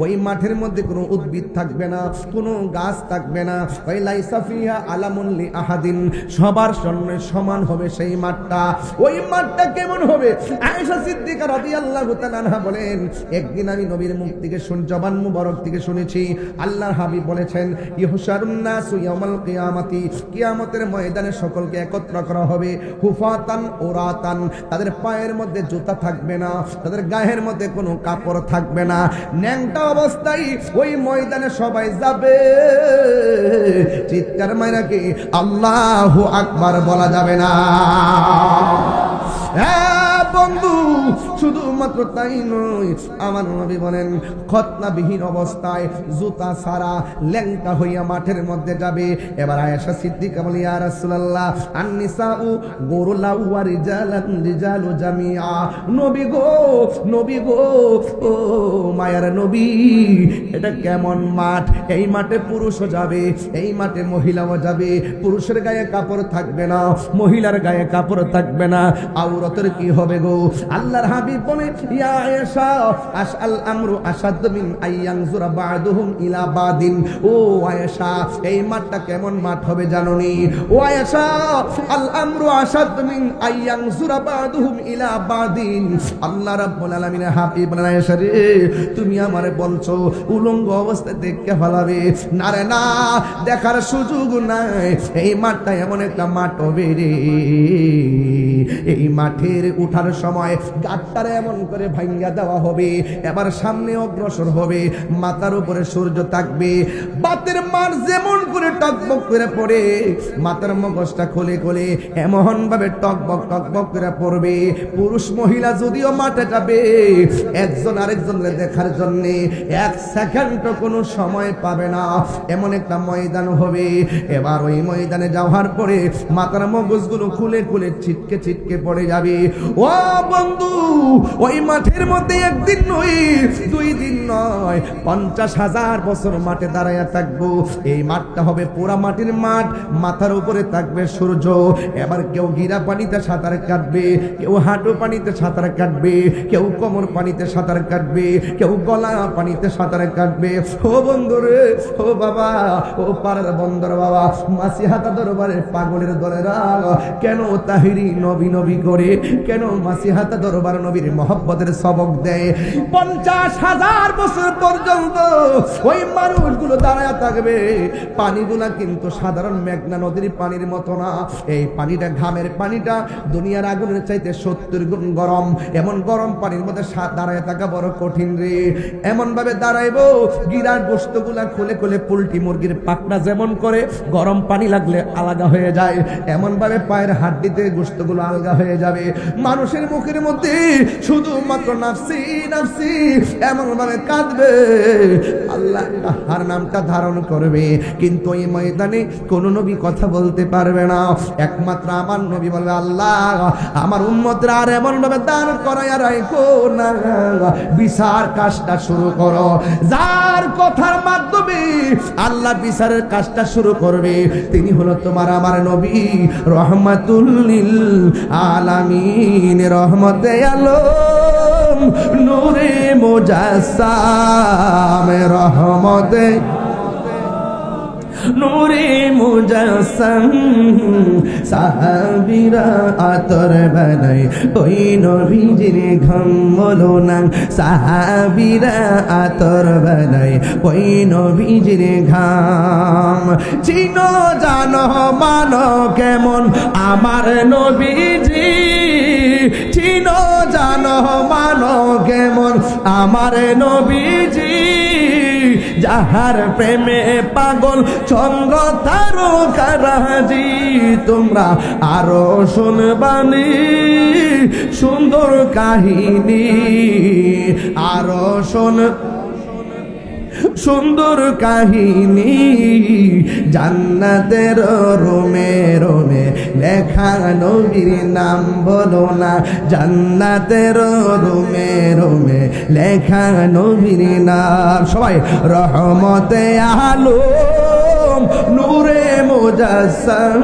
ওই মাঠের মধ্যে কোনো উদ্ভিদ থাকবে না, কোনো গাছ থাকবে না। ওই লাইসা ফিহা আলামুন লি আহাদিন, সবার জন্য সমান হবে সেই মাঠটা। ওই মাঠটা কেমন হবে? আয়েশা সিদ্দিকা রাদিয়াল্লাহু তাআলা আনহা বলেন, একদিন আমি নবীর মুখ থেকে জবান মুবারক থেকে শুনেছি, আল্লাহর হাবিব বলেছেন, ইহশারুন নাসু ইয়াউমাল কিয়ামাতি, কিয়ামতের ময়দানে সকলকে একত্র করা হবে। হুফাতান ওরাতান, তাদের পায়ের মধ্যে জুতা থাকবে না, তাদের গায়ের মধ্যে কোনো কাপড় থাকবে না, ন্যাংটা অবস্থায় ওই ময়দানে সবাই যাবে। চিৎকার মাইরা কি আল্লাহু আকবার বলা যাবে না? বন্ধু শুধুমাত্র তাই নয়, আমার নবী বলেন খতনাবিহীন অবস্থায় জুতা ছাড়া ল্যাংটা হইয়া মাঠের মধ্যে যাবে। এবার আয়েশা সিদ্দিকা বলে, ইয়া রাসূলুল্লাহ আন-নিসাউ গুরুলাউ ওয়া রিজালু জামিআ। নবী গো ও মায়ার নবী, এটা কেমন মাঠ? এই মাঠে পুরুষও যাবে, এই মাঠে মহিলাও যাবে। পুরুষের গায়ে কাপড় থাকবে না, মহিলার গায়ে কাপড় থাকবে না, আওরাতের কি হবে গো? আল্লাহর হাবিব বলে, ইয়া আয়েশা আশআল আমরু আশাদ মিন আইয়ানজুরা বা'দুহুম ইলা বাদিন। ও আয়েশা, এই মাঠটা কেমন মাঠ হবে জানোনি? ও আয়েশা, আল আমরু আশাদ মিন আইয়ানজুরা বা'দুহুম ইলা বাদিন। আল্লাহ রাব্বুল আলামিনের হাবিব বলেন, আয়েশা রে, তুমি আমারে বলছো উলঙ্গ অবস্থায় দেখে ফেলাবে? না রে না, দেখার সুযোগ নাই। এই মাঠটা এমন একটা মাঠ হবে রে, এই মাঠের উঠার সময় গাট্টারে এমন করে ভাঙ্গা দেওয়া হবে, এবার সামনে অগ্রসর হবে, মাথার উপরে সূর্য থাকবে, বাতের মার যেমন করে টকবক করে পড়ে, মাথার মগজটা খুলে খুলে এমন ভাবে টকবক করে পড়বে। পুরুষ মহিলা যদিও মাঠে যাবে, একজন আরেকজনকে দেখার জন্য এক সেকেন্ড কোনো সময় পাবে না, এমন একটা ময়দান হবে। এবার ওই ময়দানে যাওয়ার পরে মাথার মগজগুলো খুলে খুলে ছিটকে পড়ে যাবে। ও বন্ধু, ওই মাঠের মধ্যে একদিন নয়, 2 দিন নয়, 50,000 বছর মাঠে দাঁড়ায়া থাকবো। এই মাঠটা হবে পোড়া মাটির মাঠ, মাথার উপরে থাকবে সূর্য। এবার কেউ গিরা পানিতে সাঁতার কাটবে, কেউ হাঁটু পানিতে সাঁতার কাটবে, কেউ কোমর পানিতে সাঁতার কাটবে, কেউ গলা পানিতে সাঁতার কাটবে। ও বন্ধু রে, ও বাবা, ও পাড়ার বন্দর বাবা, মাসিহাতা দরবারের পাগলের দলেরা কেন তাহিরি নবী নবী করে, কেন মাসিহাতা দরবার নবীর মহব্বতের সবক দেয়? 50,000 বছর পর্যন্ত ওই মানুষগুলো দাঁড়ায় থাকবে। পানিগুলা কিন্তু সাধারণ মেঘনা নদীর পানির মতো না, এই পানিটা ঘামের পানিটা দুনিয়ার আগুনের চাইতে 70 গুণ গরম। এমন গরম পানির মধ্যে দাঁড়ায় থাকা বড় কঠিন রে। এমন ভাবে দাঁড়াইবো, গিরার গোশতগুলা খুলে খুলে পোল্ট্রি মুরগির পাকনা যেমন করে গরম পানি লাগলে আলাদা হয়ে যায়, এমন ভাবে পায়ের হাড্ডিতে গোশতগুলো আলগা হয়ে যাবে। মানুষের মুখের মধ্যে শুধুমাত্র নাফসি নাফসি এমন ভাবে কাঁদবে, আল্লাহ তার নামটা ধারণ করবে, কিন্তু এই ময়দানে কোন নবী কথা বলতে পারবে না। একমাত্র আমার নবী বলে, আল্লাহ আমার উম্মতরা আর এমন ভাবে দান করাইয়া রাখো না, বিচার কাজটা শুরু করো। যার কথার মাধ্যমে আল্লাহ বিচারের কাজটা শুরু করবে, তিনি হলো তোমার আমার নবী রহমাতুল লিল আলামিন, রহমতে আলম, নূরে মুজাসসাম, রহমতে নূরে মুজাসসাম। সাহাবীরা আতর বানাই ওই নবীজির ঘাম বলো না, সাহাবীরা আতর বানাই ওই নবীজির ঘাম। চিনো জানো মানো কেমন আমার নবীজি, চিনো জানো মানো কেমন আমার নবীজি, যাহার প্রেমে পাগল চন্দ্র তারকারাজি। তোমরা আরো শুনবানি সুন্দর কাহিনী, আরো সুন্দর কাহিনী, জান্নাতের রোমে রোমে লেখা নবীর নাম বলো না, জান্নাতের রোমে রোমে লেখা নবীর নাম। সবাই রহমতে আলম, নূরে মুজাসসাম,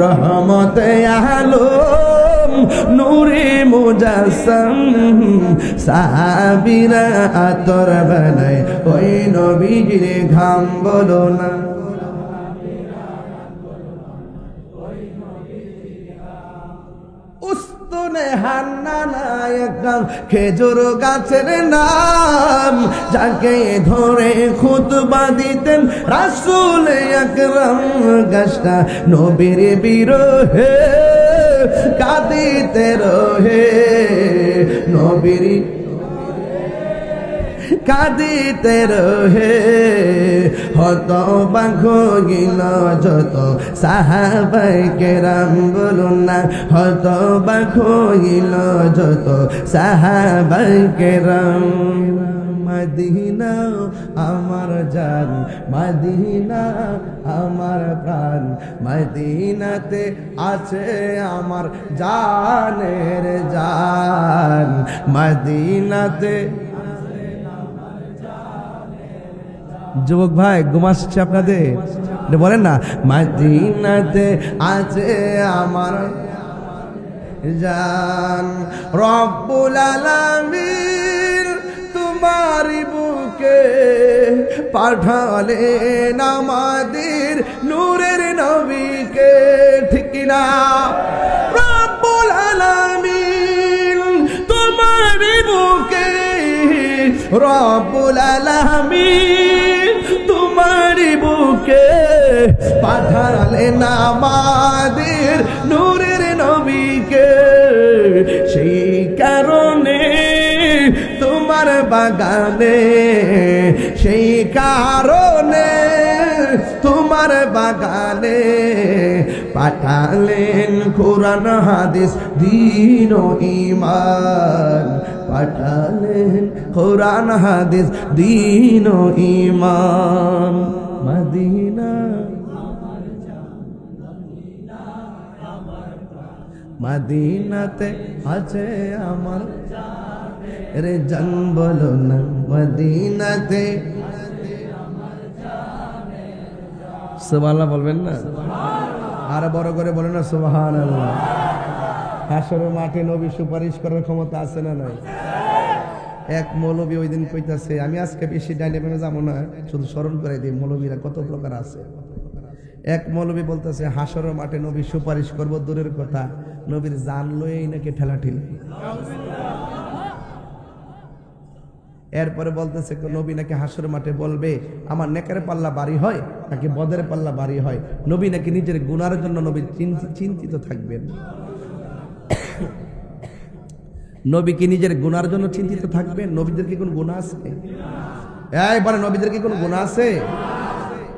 রহমতে আলম, নূরে মুজাসসাম। সাহাবীরা আতর বানায় ওই নবীজির ঘাম বলো না। উস্তুনে হান্নানা একটা খেজুর গাছের নাম, যাকে ধরে খুতবা দিতেন রাসূল আকরাম। গাছটা নবীর বিরহে কাঁদিতে রহে, নবীর কাঁদিতে রহে হতবাক হইল যত সাহাবায়ে কেরাম বলুন না হতবাক হইল যত সাহাবায়ে কেরাম মদিনা আমার জান মদিনা আমার প্রাণ মদিনাতে আছে আমার জানের জান মদিনাতে যুবক ভাই ঘুম আসছে আপনাদের বলেন না মদিনাতে আছে আমার জান রব্বুল আলামিন তোমারি বুকে পাঠালেন আমাদের নূরের নবীকে ঠিক না রব্বুল আলামিন তোমারি বুকে রব্বুল আলামিন তোমারি বুকে পাঠালেন আমাদের নূরের নবীকে সেই কারণে তোমার বাগানে সেই কারণে তোমার বাগানে পাঠালেন কোরআন হাদিস দ্বীন ও ঈমান পাঠালেন কোরআন হাদিস দ্বীন ও ঈমান মদিনা মদিনাতে আছে আমার রে জান বলো না মদিনাতে সুবহানাল্লাহ বলবেন না আর বড় করে বলেন না সুবহানাল্লাহ হাসরের মাঠে নবী সুপারিশ করার ক্ষমতা আছে না নাই এক মৌলবী ওই দিন কইতাছে আমি আজকে বেশি ডাইনে বেমে যাবো না শুধু স্মরণ করে দিই মৌলবীরা কত প্রকার আছে এক মৌলবী বলতেছে হাসরের মাঠে নবী সুপারিশ করব দূরের কথা নবীর জান লয়েই নাকি ঠেলাঠেলি এরপরে বলতেছে নবী নাকি হাসরের মাঠে বলবে আমার নেকের পাল্লা ভারী হয় নাকি বদের পাল্লা ভারী হয় নবী নাকি নিজের গুনার জন্য নবী চিন্তিত থাকবেন নবী কি নিজের গুনার জন্য চিন্তিত থাকবেন নবীদের কি কোনো গুনাহ আছে এই বলে নবীদের কি কোনো গুনাহ আছে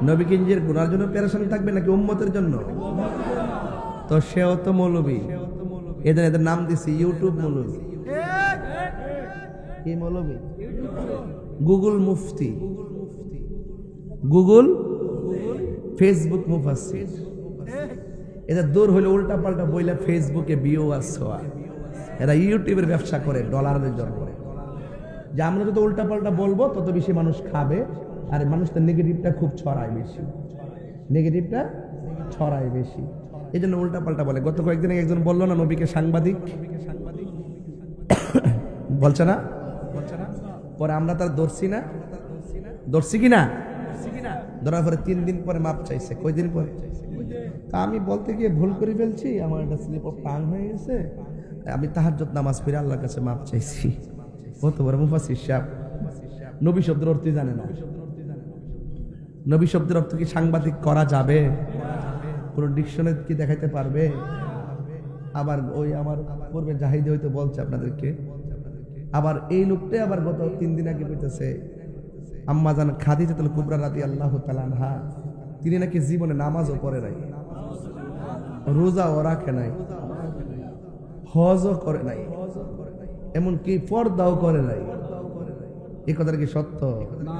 নবী কি নিজের গুনার জন্য পেরেশান থাকবে নাকি উম্মতের জন্য তো সেও তো মৌলবী এদের নাম দিছি ইউটিউব মৌলবী কি মৌলবী গুগল মুফতি গুগল ফেসবুক মুফাসসির এটা দূর হইলে উল্টা পাল্টা বইলা ফেসবুকে ভিউয়ার্স হওয়া এরা ইউটিউবের ব্যবসা করে ডলারের জন্য যে আমরা যত উল্টা পাল্টা বলবো তত বেশি মানুষ খাবে আর মানুষটা নেগেটিভটা খুব ছড়ায় বেশি নেগেটিভটা ছড়ায় বেশি এই জন্য উল্টা পাল্টা বলে গত কয়েকদিন একজন বললো না নবীকে সাংবাদিক বলছে না পরে আমরা তার দর্শি কিনা ধরার পরে 3 দিন পরে মাপ চাইছে কয়দিন পরে তা আমি বলতে গিয়ে ভুল করে ফেলছি আমার একটা স্লিপ অফ টাং হয়ে গেছে আমি তাহাজ্জুদ নামাজ পড়ে আল্লাহর কাছে মাপ চাইছি কত বড় মুফাসসির সাহেব নবী শব্দের অর্থ জানে না নবী শব্দের অর্থ কি সাংবাদিক করা যাবে কোন ডিকশনারি কি দেখাইতে পারবে আবার ওই আমার পূর্বে জাহিদি হয়তো বলছে আপনাদেরকে আবার এই লোকটাই আবার গত 3 দিন আগে বলতেছে আম্মা জান খাদিজাতুল কুবরা রাদিয়াল্লাহু তাআলা আনহা তিনি নাকি জীবনে নামাজও পড়ে নাই রোজাও রাখে নাই হজও করে নাই এমনকি পর্দাও করে নাই এই কথাটা কি সত্য না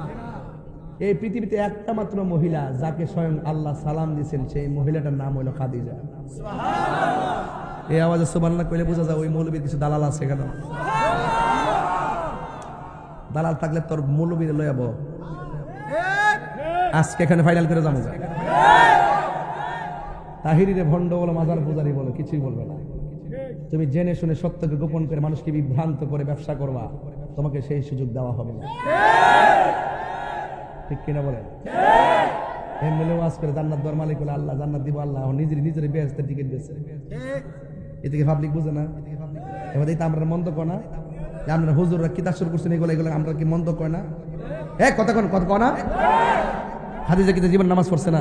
এই পৃথিবীতে একটা মাত্র মহিলা যাকে স্বয়ং আল্লাহ সালাম দিয়েছেন সেই মহিলাটার নাম হলো খাদিজা সুবহানাল্লাহ এই আওয়াজে সুবহানাল্লাহ কইলে বোঝা যায় ওই মৌলবীর কিছু দালাল আছে কেন দালাল থাকলে তোর মৌলবীর লয়ে যাবো আজকে এখানে ফাইনাল করে যাবো তাহিরিরে ভণ্ড বলো মাজার পূজারি বলো কিছুই বলবে না তুমি জেনে শুনে সত্যকে গোপন করে মানুষকে বিভ্রান্ত করে ব্যবসা করবা তোমাকে সেই সুযোগ দেওয়া হবে না ঠিক কিনা বলেন এমএলএ ওয়াজ করে জান্নাত দেওয়ার মালিক হলো আল্লাহ জান্নাত দিব আল্লাহ নিজের বেহেশতের টিকিট দিয়েছে এদিকে পাবলিক বুঝে না এবার এই তো আমরা মন্দ কর না আপনারা হুজুররা কি তাসর করছেন এগুলো আমরা কি মন্দ কয় না কথা কয় না হাদিসে কি জীবন নামাজ পড়ছে না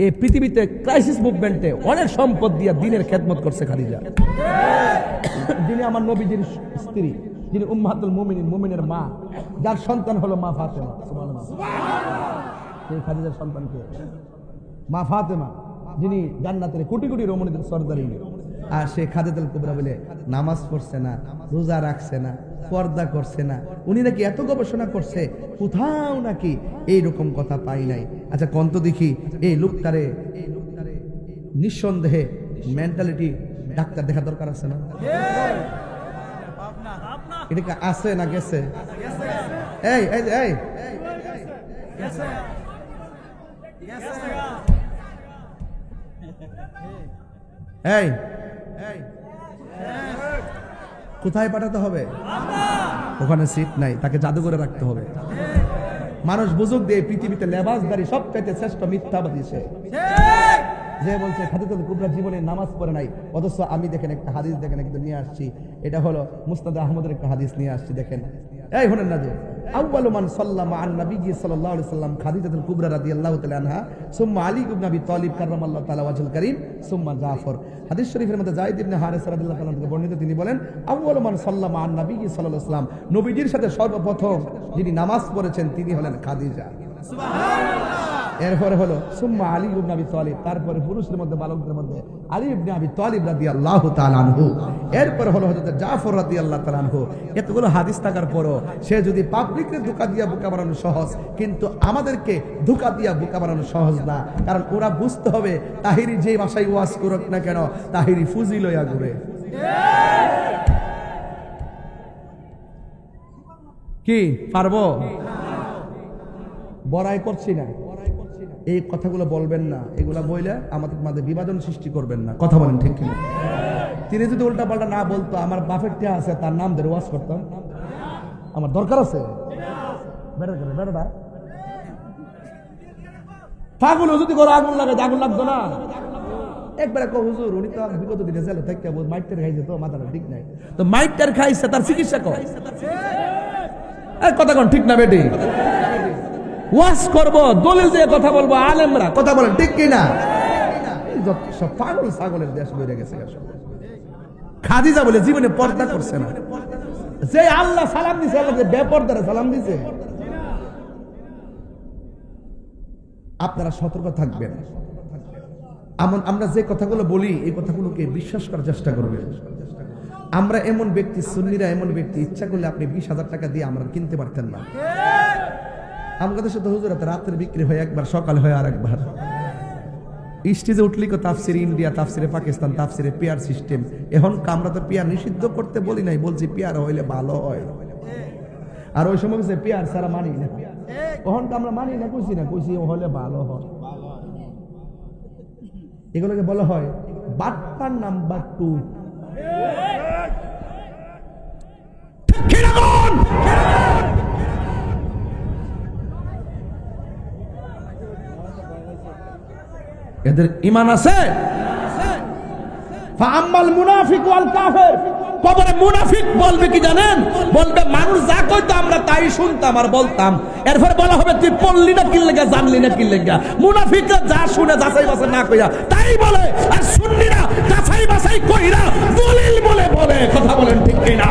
এই পৃথিবীতে ক্রাইসিস মুভমেন্টে অনেক সম্পদ দিয়া দ্বীনের খেদমত করছে খাদিজা যিনি আমার নবীজির স্ত্রী যিনি উম্মাহাতুল মুমিনিন, মুমিনের মা, যার সন্তান হলো মা ফাতেমা। সুবহানাল্লাহ। সেই খাদিজার সন্তানকে মা ফাতেমা, যিনি জান্নাতের কোটি কোটি রমণীদের সর্দারি, আর সে খাদিজাতুল কুবরা বলে নামাজ পড়ছে না, রোজা রাখছে না, পর্দা করছে না। উনি নাকি এত গবেষণা করছে, কোথাও নাকি এইরকম কথা পাই নাই। আচ্ছা কন্ত দেখি, এই লোকটারে নিঃসন্দেহে মেন্টালিটি ডাক্তার দেখা দরকার আছে না? এটা কি আছে না গেছে? এই এই এই এই কোথায় পাঠাতে হবে? ওখানে সিট নাই, তাকে জাদুঘরে রাখতে হবে। মানুষ বুঝুক দিয়ে পৃথিবীতে লেবাসদারি সবচাইতে শ্রেষ্ঠ মিথ্যাবাদী সে, যে বলছে খাদিজাতুল কুবরা জীবনে নামাজ পড়ে নাই, অথচ আমি দেখেন একটা হাদিস দেখেন কিন্তু নিয়ে আসছি। এটা হলো মুসনাদ আহমদের একটা হাদিস নিয়ে আসছি, দেখেন। এই হলেন না যে আউয়ালু মান সাল্লামা আন নবীজি সাল্লাল্লাহু আলাইহি সাল্লাম খাদিজাতুল কুবরা রাদিয়াল্লাহু তাআলা আনহা সুম্মা আলী ইবনে আবি তালিব কাররামাল্লাহু তাআলা ওয়াজহুল কারীম সুম্মা জাফর। হাদিস শরীফের মধ্যে যায়েদ ইবনে হারিস রাদিয়াল্লাহু তাআলা থেকে বর্ণিত, তিনি বলেন আউয়ালু মান সাল্লামা আন নবীজি সাল্লাল্লাহু আলাইহি সাল্লাম, নবীজির সাথে সর্বপ্রথম যিনি নামাজ পড়েছেন তিনি হলেন খাদিজা। সুবহানাল্লাহ। এরপরে হলো সুম্মা আলী ইবনে আবি তালিব, তারপরে পুরুষের মধ্যে বালকদের মধ্যে আলী ইবনে আবি তালিব রাদিয়াল্লাহু তাআলা আনহু, এরপর হলো হযরত জাফর রাদিয়াল্লাহু তাআলা আনহু। এতগুলো হাদিস থাকার পরও সে যদি পাবলিককে ধোঁকা দিয়া বোকা বানানো সহজ, কিন্তু আমাদেরকে ধোঁকা দিয়া বোকা বানানো সহজ না। কারণ ওরা বুঝতে হবে তাহিরি যে ভাষায় ওয়াজ করুক না কেন, তাহিরি ফুজি লইয়া ঘুরে। কি পারবো? বড়াই করছি না, এই কথাগুলো বলবেন না, এগুলা বইলে আমাদের মাঝে বিভাজন সৃষ্টি করবেন না। কথা বলেন ঠিক কিনা? তিনি যদি উল্টা পাল্টা না বলতো, আমার বাপের টিয়া আছে, তার নাম ধরে ওয়াজ করতাম? আমার দরকার আছে? বেড়াটা পাগল যদি করে আগুন লাগে, আগুন লাগতো না? একবারে কো হুজুর উনি তো বিগত দিনে জেলে থেকে মাইটার খাইছে, তো মাথাটা ঠিক নাই, তো মাইটার খাইছে, তার চিকিৎসা কর। কথা কোন ঠিক না বেটি? ওয়াজ করবো, দলিল দিয়ে কথা বলবো, আলেমরা। কথা বলেন ঠিক কিনা? সব পাগল ছাগলের দেশ বেড়ে গেছে। খাদিজা বলে জীবনে পর্দা করছে না, যে আল্লাহ সালাম দিছে, আল্লাহ বেপর্দারে সালাম দিছে। আপনারা সতর্ক থাকবেন। আমরা যে কথাগুলো বলি, এই কথাগুলোকে বিশ্বাস করার চেষ্টা করবেন। আমরা এমন ব্যক্তি, সুন্নিরা এমন ব্যক্তি, ইচ্ছা করলে আপনি 20,000 টাকা দিয়ে আমরা কিনতে পারতেন না। আমাদের সাথে হুজুরাতে রাতের বিক্রি হয় একবার, সকাল হয় আর একবার। স্টেজে উঠলি কো তাফসিরে ইন্ডিয়া, তাফসিরে পাকিস্তান, তাফসিরে পেয়ার সিস্টেম। এখন আমরা তো পেয়ার নিষিদ্ধ করতে বলি নাই, বলছি পেয়ার হইলে ভালো হয়। আর ওই সময় বলছে পেয়ার ছাড়া মানি না। তখন তো আমরা মানি না, কইছি না, কইছি হলে ভালো হয়। এগুলোকে বলা হয় বাটপার নাম্বার 2। এদের ঈমান আছে? ফাআম্মাল মুনাফিক ওয়াল কাফির, কবরে মুনাফিক বলবে কি জানেন? বলবে মানুষ যা কইতো আমরা তাই শুনতাম আর বলতাম। এরপর বলা হবে তুই পড়লি না কি লাগা, জানলি না কি লাগা। মুনাফিকরা যা শুনে যাচাই বাছাই না কইরা তাই বলে, আর সুন্নিরা যাচাই বাছাই কইরা দলিল বলে বলে। কথা বলেন ঠিক কি না?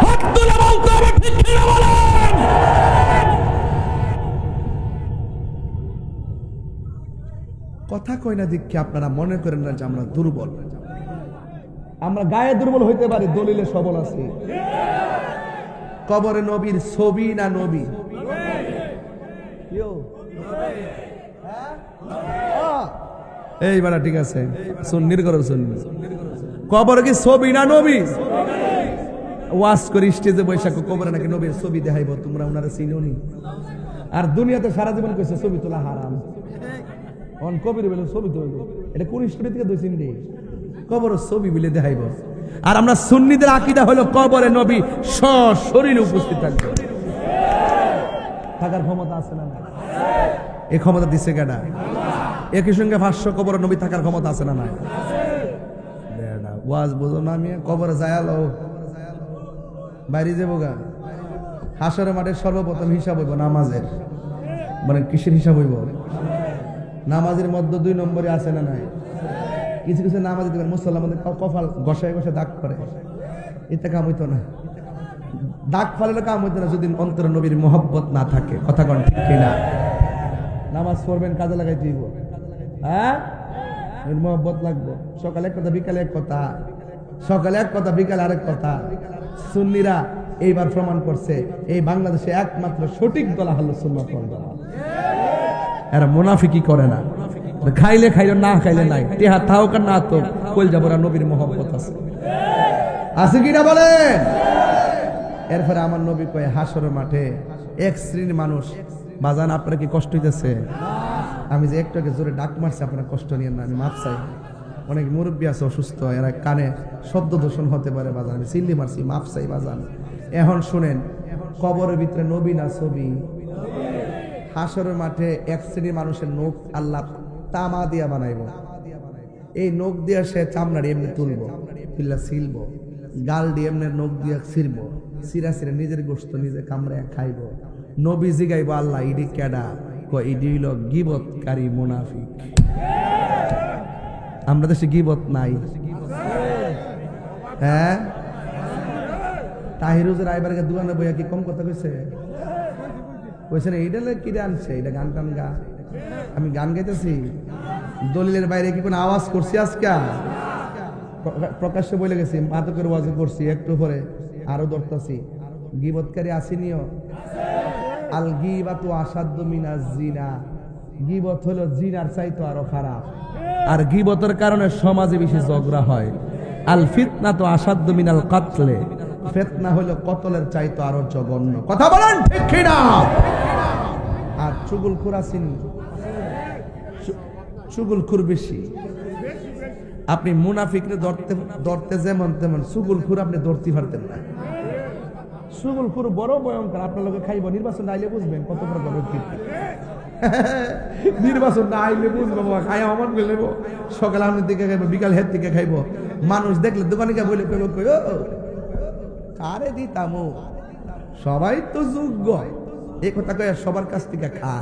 হাত তুলে বলতে হবে ঠিক কি না বলেন? কথা কই না দেখে আপনারা মনে করেন না যে আমরা দুর্বল। আমরা গায়ে দুর্বল হইতে পারি, দলিলে সবল আছি। কবরে নবীর ছবি না নবী? এইবার ঠিক আছে, সুন্নির করো সুন্নি। কবরে কি ছবি না নবী? ওয়াজ করি স্টেজে বৈশাখ, কবরে নাকি নবীর ছবি দেখাইব, তোমরা ওনারা চিনোনি। আর দুনিয়াতে সারা জীবন কইছে ছবি তোলা হারাম। অন কবির বলে ছবি তুলব, এটা কোন স্টোরি থেকে দুই চিন্ডি কবর ছবি বলে দেখাইব। আর আমরা সুন্নিদের আকীদা হলো কবরে নবী সশরীরে উপস্থিত থাকবে। থাকার ক্ষমতা আছে না? এই ক্ষমতা দিছে কেডা? একই সঙ্গে 500 কবরে নবী থাকার ক্ষমতা আছে না? নাই। ওয়াজ বুঝো না, আমি কবরে যায়ালো বাইরে যাবো গা। হাসরের মাঠে সর্বপ্রথম হিসাব হইব নামাজের। মানে কিসের হিসাব হইব? নামাজের মধ্যে 2 নম্বরে আছে না নাই? কিছু কিছু নামাজ দিবেন মুসলমানদের কপাল ঘষায় ঘষে দাগ করে, এতে কাম হইতো না। ডাক ফালালে কাম হইতে না যদি অন্তরে নবীর মোহব্বত না থাকে। কথা কোন ঠিক কিনা? নামাজ পড়বেন, কাজে লাগাই দিব, হ্যাঁ মোহব্বত লাগবো। সকালে এক কথা, বিকালে এক কথা, সকালে এক কথা, বিকালে আরেক কথা। সুন্নিরা এইবার প্রমাণ করছে এই বাংলাদেশে একমাত্র সঠিক দল আহলে সুন্নাত ওয়াল জামাত। এরা মুনাফিকি করে না, খাইলে খাইলে, না খাইলে নাই, টেহা থাও কার না তো কইল যাবরা নবীর মোহব্বত আছে, আছে কিনা বলেন? এরপরে আমার নবী কয় হাসরের মাঠে এক শ্রেণীর মানুষ, বাজান আপনার কি কষ্ট হইতেছে? আমি যে একটু আগে জোরে ডাক মারছি, আপনার কষ্ট নিয়ে না, আমি মাফ চাই। অনেক মুরব্বী আছে অসুস্থ, এরা কানে শব্দ দূষণ হতে পারে, বাজান আমি চিল্লি মারছি, মাফ চাই বাজান। এখন শুনেন, কবরের ভিতরে নবী না ছবি? হাসরের মাঠে এক শ্রেণীর মানুষের নখ আল্লাহ তামা দিয়া বানাইব। এই নখ দিয়া সে চামড়ার এমনি তুলবো, তুললা ছিলব, গাল দিয়ে এমনি নখ দিয়া ছিড়ব, সিরা সিরা নিজের গোস্ত নিজে কামড়ায় খাইব। নবী জিগাইব, আল্লাহ ইডি কেডা? ইডি হইল গিবতকারী মুনাফিক। আমরা দেশে গিবত নাই, হ্যাঁ? তাহিরুজের আইবারকে দোকানে বইয়া কি কম কথা কইছে? কইছে না এইটা কি আনছে, এটা গান টান গা। আমি গান গাইতেছি, দলিলের বাইরে কি কোনো আওয়াজ করছি? আজকে প্রকাশ্যে বলে গেছি, মাদকের ওয়াজ করছি, একটু পরে আরো ধরতেছি। গিবতকারী আসিনিও। আল গিবাতু আসাদ্দু মিনাজ জিনা, গিবত হলো জিনার চাইতো আরো খারাপ। আর গিবতের কারণে সমাজে বেশি ঝগড়া হয়। আল ফিতনাতু আসাদ্দু মিনাল কাতলে, ফিতনা হলো কতলের চাইতো আরো জঘন্য। কথা বলেন ঠিক কি না? আর চুগলখোর আসেনি, চুগলখোর বেশি। আপনি মুনাফিকরে ধরতে যেমন তেমন চুগলখোর আপনি ধরতে পারতেন না। চুগলখোর বড় ভয়ঙ্কর। আপনার লোকে খাইব, নির্বাচন আইলে বুঝবেন কত প্রকার কীর্তি। নির্বাচন না আইলে বুঝবো, খাই আমার নেবো, সকালে আমি দিকে খাইবো, বিকাল হের দিকে খাইবো। মানুষ দেখলে দোকানে গিয়ে বলে কইব, কই কারে দিতাম, সবাই তো যোগ্য, এই কথা কয়ে সবার কাছ থেকে খা।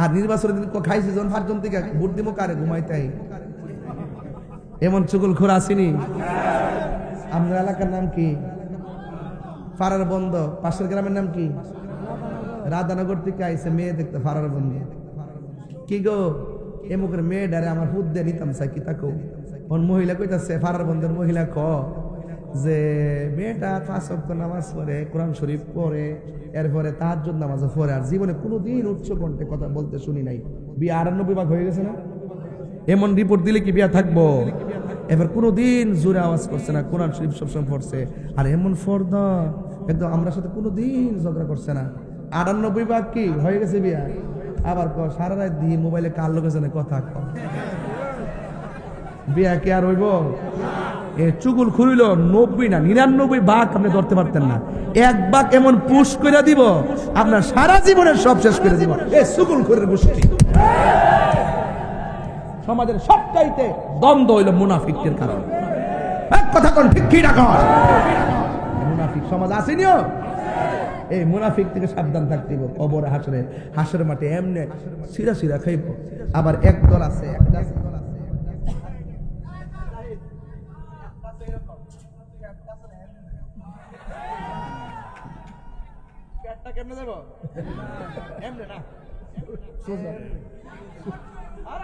আর নির্বাচনের দিন খাইছি যখন 5 জন থেকে ভোট দিব, কারে ঘুমাইতে এমন চুগলখোর আসেনি? আপনার এলাকার নাম কি? ফারার বন্ধ। পাশের গ্রামের নাম কি? রাধানগর থেকে আইসে মেয়ে দেখতে, ফারার বন্ধ। কি গো এমুকের মেয়ে ডারে আমার ফুট দিয়ে নিতাম চাই কি তাকো। মহিলা কইতাছে, ফারার বন্ধের মহিলা ক যে মেয়েটা 5 ওয়াক্ত নামাজ পড়ে, কোরআন শরীফ পড়ে, এরপরে তাহাজ্জুদ নামাজ পড়ে, আর জীবনে কোনোদিন উচ্চ কণ্ঠে কথা বলতে শুনি নাই। বিয়ে 98 ভাগ হয়ে গেছে না? এমন রিপোর্ট দিলে কি বিয়া থাকবো? এবার কোনোদিন জোরে আওয়াজ করছে না, কোরআন শরীফ সবসময় পড়ছে, আর এমন ফর্দা একদম আমরা সাথে কোনোদিন ঝগড়া করছে না। 98 ভাগ কি হয়ে গেছে বিয়া? আবার সারা রাত দিয়ে মোবাইলে কার লোকের সাথে কথা কম, বিয়া কি আর হইব? চুগুল খুলিল 90 না 99 ভাগ আপনি ধরতে পারতেন না। 1 ভাগ এমন পুশ করে দিব, আপনার সারা জীবনের সব শেষ করে দিব। এই চুগুল খুরের গোষ্ঠী সমাজের সবচাইতে দ্বন্দ্ব হইল মুনাফিকদের কারণে। এক কথা কোন ঠিক কি না কর? মুনাফিক সমাজ আসেনিও, এই মুনাফিক থেকে সাবধান থাকতে হবে। কবরে হাসরের মাঠে এমনে সিরা সিরা খাইব। আবার এক দল আছে, কেমনে যাব এমনে না সোজা আর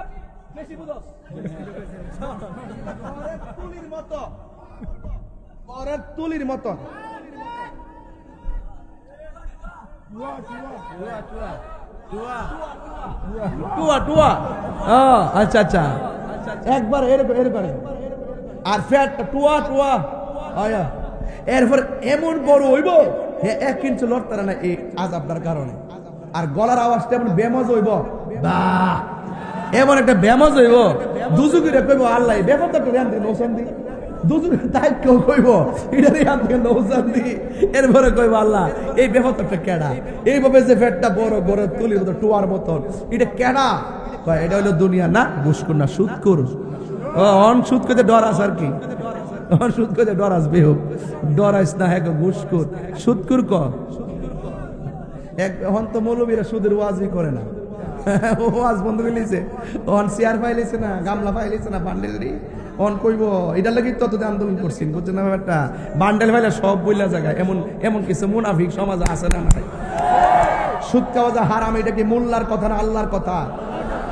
বেশি বুঝছ তুলির মতো পরের তুলির মতো টুয়া টুয়া আচ্ছা আচ্ছা একবার এরপরে আর ফ্যাটটা টুয়া টুয়া আয়া এরপর এমন বড় হইব 1 ইঞ্চি লড়তারা না এই আযাবটার কারণে। আর গলার আওয়াজটা এমন বেমজ হইব, বাহ এমন একটা বেমজ হইব, দুজুকিরে কইব আল্লাহ বেফারটা রেন দি নৌসান দি, দুজুকি তাই কেউ কইব এটা রেন দি নৌসান দি, এরপরে কইব আল্লাহ এই বেফারটা কেডা, এইভাবে যে ফ্যাটটা বড় বড় তুলির মতো টুয়ার মতন এটা কেডা? কয় এটা হলো দুনিয়া না ঘুষখোর না সুদখোর। অন সুদ করতে ডর আছে আর কি, সুদ করতে ডর আসবে, হোক ডরাইস না, হ্যাঁ ঘুষখোর সুদখোর ক এখন তো মৌলবীরা সুদের ওয়াজই করে না, ওয়াজ বন্ধ করে লিছে, ওখান চেয়ার পাইলেছে না, গামলা পাইলেছে না, বান্ডেলি অন কইব এটার লাগি ততদিন আন্দোলন করছেন, বুঝছেন না ব্যাপারটা? বান্ডেল ভাইলা সব বইলা জায়গায় এমন এমন কিছু মুনাফিক সমাজে আছে না নাই? সুদ খাওয়া যা হারাম, এটা কি মোল্লার কথা না আল্লাহর কথা?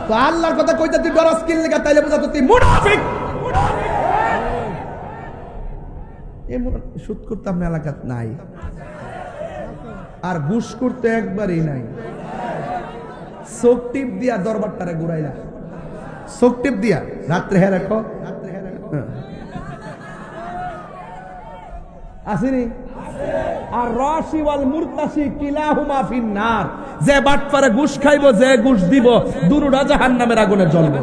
তো আল্লাহর কথা কইতে তুই গরজ কিনলে তাইলে বোঝা তুই মুনাফিক। এমন সুদ করতে আপনার এলাকাত নাই, আর ঘুষ করতে একবারই নাই। চোখ টিপ দিয়া দরবারটারে ঘুরাইলা, চোখ টিপ দিয়া রাত্রে হ্যাঁ রাখো আসেনি। আর রাশি ওয়াল মুরতাশি কিলাহুমা ফিন্নার, যে বাটপারে ঘুষ খাইবো যে ঘুষ দিব দুরুটা জাহান্নামের আগুনে জ্বলবে।